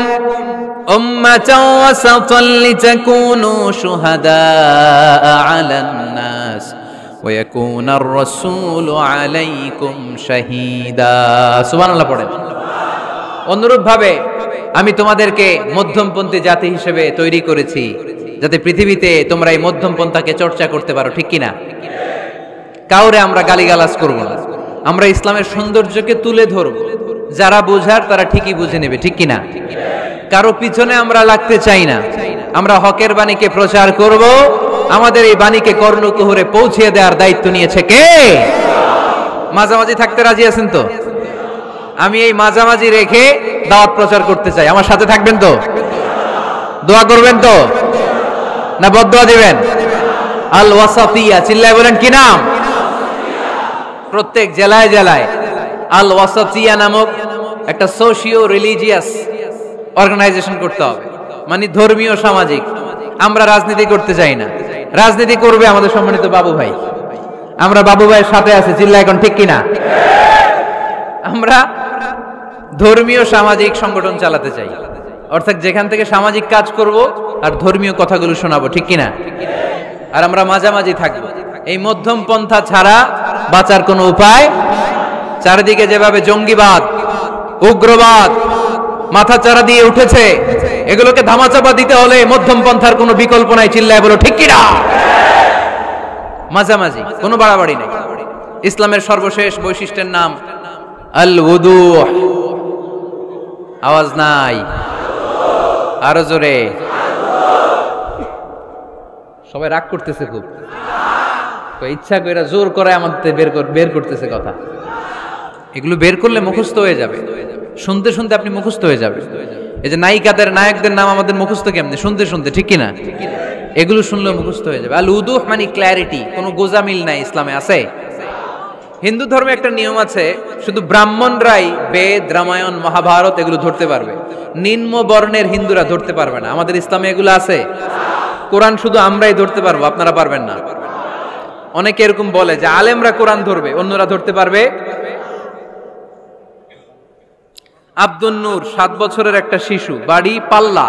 উম্মাতাও ওয়াসাতান লিতাকুনু শুহাদাআ আলান নাস ওয়া ইয়াকুনার রাসূলু আলাইকুম শাহীদা। সুবহানাল্লাহ পড়েন। অনুরূপ ভাবে আমি তোমাদেরকে মধ্যমপন্থী জাতি হিসেবে তৈরি করেছি, যাতে পৃথিবীতে তোমরা এই মধ্যমপন্থাকে চর্চা করতে পারো, ঠিক কিনা? কাউরে আমরা গালিগালাজ করব না, আমরা ইসলামের সৌন্দর্যকে তুলে ধরব। যারা বোঝার তারা ঠিকই বুঝে নেবে, ঠিক কিনা? কারো পিছনে আমরা লাগতে চাই না, আমরা হকের বাণীকে প্রচার করব, আমাদের এই বাণীকে কর্ণকুহরে পৌঁছে দেওয়ার দায়িত্ব নিয়েছে কে? মাঝামাঝি থাকতে রাজি আছেন তো? আমি এই মাঝামাঝি রেখে দাওয়াত প্রচার করতে চাই, আমার সাথে থাকবেন তো? দোয়া করবেন তো, না বদদোয়া দিবেন? আল ওয়াসাতিয়া, চিল্লায় বলেন কি নাম? প্রত্যেক জেলায় জেলায় আল ওয়াসাতিয়া নামক একটা সোশিও রিলিজিয়াস অর্গানাইজেশন করতে হবে, মানে ধর্মীয় সামাজিক। আমরা রাজনীতি করতে চাই না, রাজনীতি করবে আমাদের সম্মানিত বাবু ভাই। আমরা বাবু ভাইয়ের সাথে আছি, চিল্লা এখন ঠিক কিনা? আমরা ধর্মীয় সামাজিক সংগঠন চালাতে চাই, অর্থাৎ যেখান থেকে সামাজিক কাজ করব আর ধর্মীয় কথাগুলো শোনাবো, ঠিক কিনা? আর আমরা মাঝামাঝি থাকবো। এই মধ্যম পন্থা ছাড়া বাঁচার কোনো উপায়। চারিদিকে যেভাবে জঙ্গিবাদ, উগ্রবাদ মাথাচাড়া দিয়ে উঠেছে, এগুলোকে ধামাচাপা দিতে হলে মধ্যম পন্থার কোনো বিকল্প নাই, চিল্লায় বলো ঠিক কিনা? মাঝামাঝি, কোনো বাড়াবাড়ি নেই। ইসলামের সর্বশেষ বৈশিষ্ট্যের নাম আল উদুহ। আওয়াজ নাই, আরো জোরে। সবাই রাগ করতেছে খুব, ইচ্ছা করে জোর করে আমাদের বের করতেছে কথা। এগুলো বের করলে মুখস্থ হয়ে যাবে, শুনতে শুনতে আপনি মুখস্থ হয়ে যাবে। এই যে নায়িকাদের নায়কদের নাম আমাদের মুখস্থ কেমনে? শুনতে শুনতে, ঠিক কিনা? এগুলো শুনলে মুখস্থ হয়ে যাবে। আল উদুহ মানে ক্ল্যারিটি, কোনো গোজামিল নাই ইসলামে আছে। হিন্দু ধর্মে একটা নিয়ম আছে, শুধু ব্রাহ্মণরাই বেদ, রামায়ণ, মহাভারত এগুলো ধরতে পারবে, নিম্ন বর্ণের হিন্দুরা ধরতে পারবে না। আমাদের ইসলামে এগুলো আছে। কোরআন শুধু আমরাই ধরতে পারবো, আপনারা পারবেন না। অনেকে এরকম বলে যে আলেমরা কোরআন ধরবে, অন্যরা ধরতে পারবে। আব্দুল নূর 7 বছরের একটা শিশু, বাড়ি পাল্লা,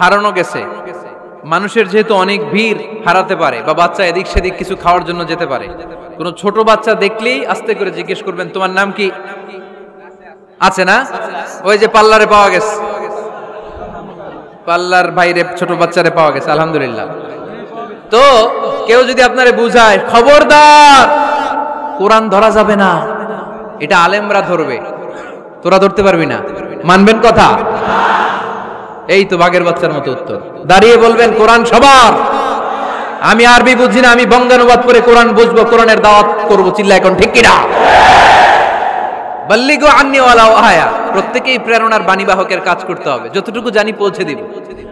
হারানো গেছে। মানুষের যেহেতু অনেক ভিড় হারাতে পারে, বা বাচ্চা এদিক সেদিক কিছু খাওয়ার জন্য যেতে পারে, কোন ছোট বাচ্চা দেখলেই আস্তে করে জিজ্ঞেস করবেন তোমার নাম কি? আছে না? ওই যে পাল্লারে পাওয়া গেছে, পাল্লার বাইরে ছোট বাচ্চারে পাওয়া গেছে, আলহামদুলিল্লাহ। তো কেউ যদি আপনারে বুঝায় খবরদার কোরআন ধরা যাবে না, এটা আলেমরা ধরবে, তোরা ধরতে পারবি না, মানবেন কথা? এই তো বাঘের বাচ্চার মতো উত্তর। দাঁড়িয়ে বলবেন কোরআন সবার। আমি আরবি বুঝি না, আমি বঙ্গানুবাদ করে কোরআন বুঝবো, কোরআনের দাওয়াত করবো, চিল্লা এখন ঠিক কিনা? বাল্লিগু আন্নি ওয়ালাউ আয়া। প্রত্যেকেই প্রেরণার বাণীবাহকের কাজ করতে হবে, যতটুকু জানি পৌঁছে দিব।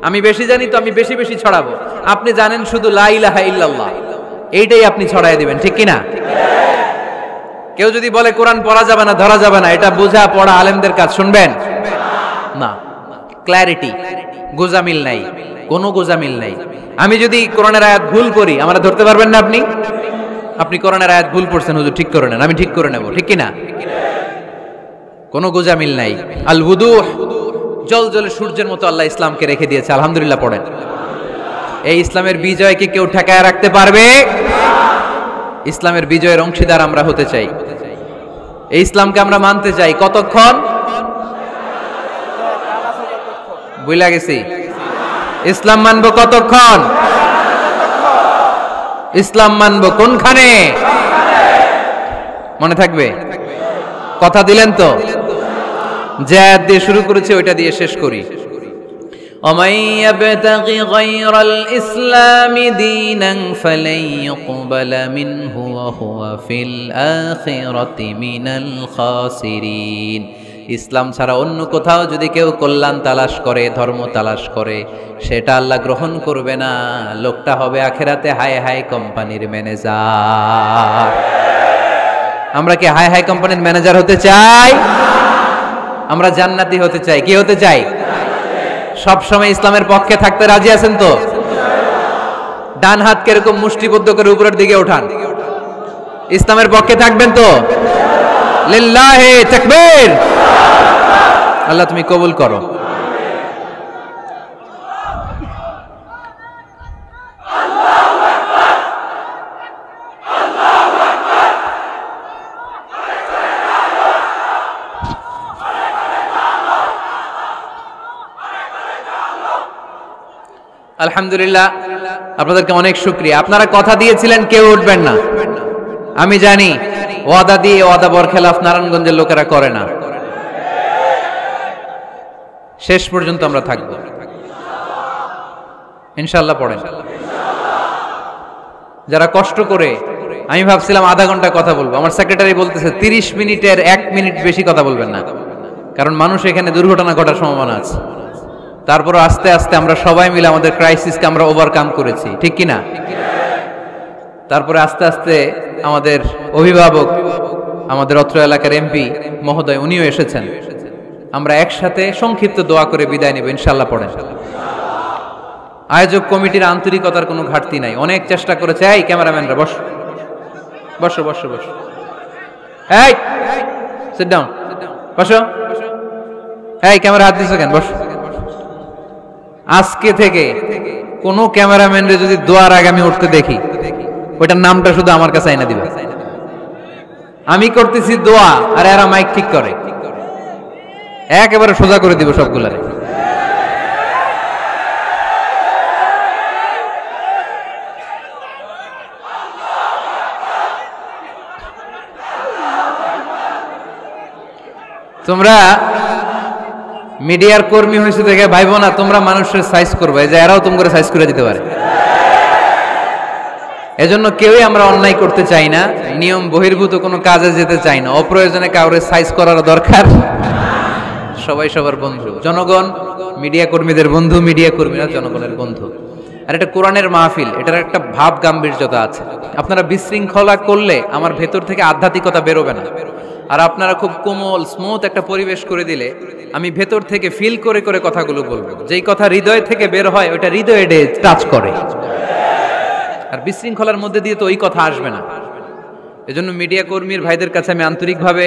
আমি বেশি জানি তো আমি বেশি বেশি ছড়াবো। আপনি জানেন শুধু লা ইলাহা ইল্লাল্লাহ, এইটাই আপনি ছড়াই দিবেন, ঠিক কিনা? কেউ যদি বলে কোরআন পড়া যাবে না, ধরা যাবে না, এটা বোঝা পড়া আলেমদের কাজ, শুনবেন না। ক্ল্যারিটি, গোজামিল নাই, কোনো গোজামিল নাই। আমি যদি কোরআনের আয়াত ভুল করি, আমরা ধরতে পারবেন না। আপনি কোরআনের আয়াত ভুল পড়ছেন, হুজুর ঠিক করে নেন, আমি ঠিক করে নেব, ঠিক কিনা? কোনো গোজামিল নাই। আল উদুহ, জল জলে সূর্যের মতো আল্লাহ ইসলামকে রেখে দিয়েছে, আলহামদুলিল্লাহ পড়েন। এই ইসলামের বিজয়কে কেউ ঠেকায় রাখতে পারবে? ইসলামের বিজয়ের অংশীদার আমরা হতে চাই, এই ইসলামকে আমরা মানতে চাই। কতক্ষণ? বুঝলা গেছি। ইসলাম মানবো কতক্ষণ? ইসলাম মানবো কোনখানে? মনে থাকবে? কথা দিলেন তো? যে আয়াত দিয়ে শুরু করেছে ওইটা দিয়ে শেষ করি। ومن يبتغي غير الإسلام دينا فلن يقبل منه وهو في الآخرة من الخاسرين। ইসলাম ছাড়া অন্য কোথাও যদি কেউ কল্যাণ তালাশ করে, ধর্ম তালাশ করে, সেটা আল্লাহ গ্রহণ করবে না। লোকটা হবে আখেরাতে হাই হাই কোম্পানির ম্যানেজার। আমরা কি হাই হাই কোম্পানির ম্যানেজার হতে চাই? আমরা জান্নাতি হতে চাই। কি হতে চাই? সব সময় ইসলামের পক্ষে থাকতে রাজি আছেন তো? ডান হাত কিরকম মুষ্টিবদ্ধ করে উপরের দিকে ওঠান। ইসলামের পক্ষে থাকবেন তো? লিল্লাহি তাকবীর। আল্লাহ তুমি কবুল করো। আলহামদুলিল্লাহ, আপনাদেরকে অনেক শুকরিয়া। আপনারা কথা দিয়েছিলেন কেউ উঠবেন না, আমি জানি। ওয়াদা দিয়ে ওয়াদা বরখেলাফ নারায়ণগঞ্জের লোকেরা করে না। শেষ পর্যন্ত আমরা থাকবো ইনশাআল্লাহ। পড়েন। যারা কষ্ট করে, আমি ভাবছিলাম আধা ঘন্টা কথা বলবো, আমার সেক্রেটারি বলতেছে 30 মিনিটের 1 মিনিট বেশি কথা বলবেন না, কারণ মানুষ এখানে দুর্ঘটনা ঘটার সম্ভাবনা আছে। তারপর আস্তে আস্তে আমরা সবাই মিলে আমাদের ক্রাইসিসকে আমরা ওভারকাম করেছি, ঠিক কিনা? তারপরে আস্তে আস্তে আমাদের অভিভাবক, আমাদের অত্র এলাকার এমপি মহোদয়, উনিও এসেছেন। আমরা একসাথে সংক্ষিপ্ত দোয়া করে বিদায় নেব ইনশাআল্লাহ। পড়েন। আয়োজক কমিটির আন্তরিকতার কোনো ঘাটতি নাই, অনেক চেষ্টা করেছে। এই ক্যামেরাম্যানরা বসো বসো বসো বসো, এই সিট ডাউন, বসো। এই ক্যামেরা হাত দিছো কেন? বসো। আজকে থেকে কোনো ক্যামেরাম্যানরে যদি দোয়ার আগে আমি উঠতে দেখি, ওইটার নামটা শুধু আমার কাছে আইনা দিবে। আমি করতেছি দোয়া আর এরা মাইক ঠিক করে, একেবারে সোজা করে দিব সবগুলারে। তোমরা মিডিয়ার কর্মী হয়েছে দেখে ভাইবো না তোমরা মানুষের সাইজ করবে, যে এরাও তুমি করে সাইজ করে দিতে পারে। এজন্য কেউই আমরা অন্যায় করতে চাই না, নিয়ম বহির্ভূত কোনো কাজে যেতে চাই না, অপ্রয়োজনে কাউরে সাইজ করার দরকার। সবাই সবার বন্ধু, জনগণ মিডিয়া কর্মীদের বন্ধু, মিডিয়া কর্মীরা জনগণের বন্ধু। আর এটা কোরআনের মাহফিল, এটার একটা ভাব গাম্ভীর্যতা আছে। আপনারা বিশৃঙ্খলা করলে আমার ভেতর থেকে আধ্যাত্মিকতা বেরোবে না। আর আপনারা খুব কোমল স্মুথ একটা পরিবেশ করে দিলে আমি ভেতর থেকে ফিল করে করে কথাগুলো বলবো। যেই কথা হৃদয় থেকে বের হয় ওটা হৃদয়ে টাচ করে। আর বিশৃঙ্খলার মধ্যে দিয়ে তো ওই কথা আসবে না। এজন্য মিডিয়া কর্মীর ভাইদের কাছে আমি আন্তরিকভাবে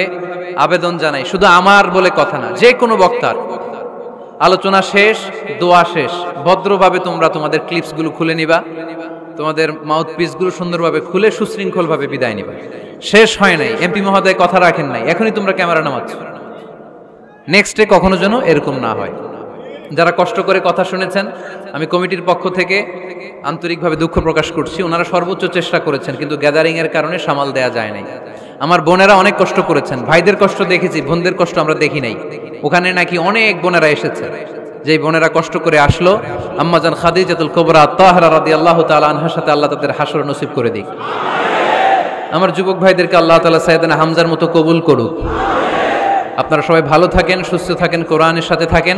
আবেদন জানাই, শুধু আমার বলে কথা না, যে কোনো বক্তার আলোচনা শেষ, দোয়া শেষ, ভদ্রভাবে তোমরা তোমাদের ক্লিপসগুলো খুলে নিবা, তোমাদের মাউথপিসগুলো সুন্দরভাবে খুলে সুশৃঙ্খলভাবে বিদায় নিবা। শেষ হয় নাই, এমপি মহোদয় কথা রাখেন নাই, এখনই তোমরা ক্যামেরা নামাচ্ছ। নেক্সটে কখনো যেন এরকম না হয়। যারা কষ্ট করে কথা শুনেছেন, আমি কমিটির পক্ষ থেকে আন্তরিকভাবে দুঃখ প্রকাশ করছি। ওনারা সর্বোচ্চ চেষ্টা করেছেন, কিন্তু গ্যাদারিং এর কারণে সামাল দেয়া যায় নাই। আমার বোনেরা অনেক কষ্ট করেছেন, ভাইদের কষ্ট দেখেছি, বোনদের কষ্ট আমরা দেখি নাই। ওখানে নাকি অনেক বোনেরা এসেছে, যেই বোনেরা কষ্ট করে আসলো, আম্মাজান খাদিজাতুল কুবরা তাহরা রাদিয়াল্লাহু তাআলা আনহার সাথে আল্লাহ তাদের হাসর নসিব করে দিক। আমার যুবক ভাইদেরকে আল্লাহ তাআলা সাইয়েদনা হামজার মতো কবুল করুক। আপনারা সবাই ভালো থাকেন, সুস্থ থাকেন, কোরআনের সাথে থাকেন।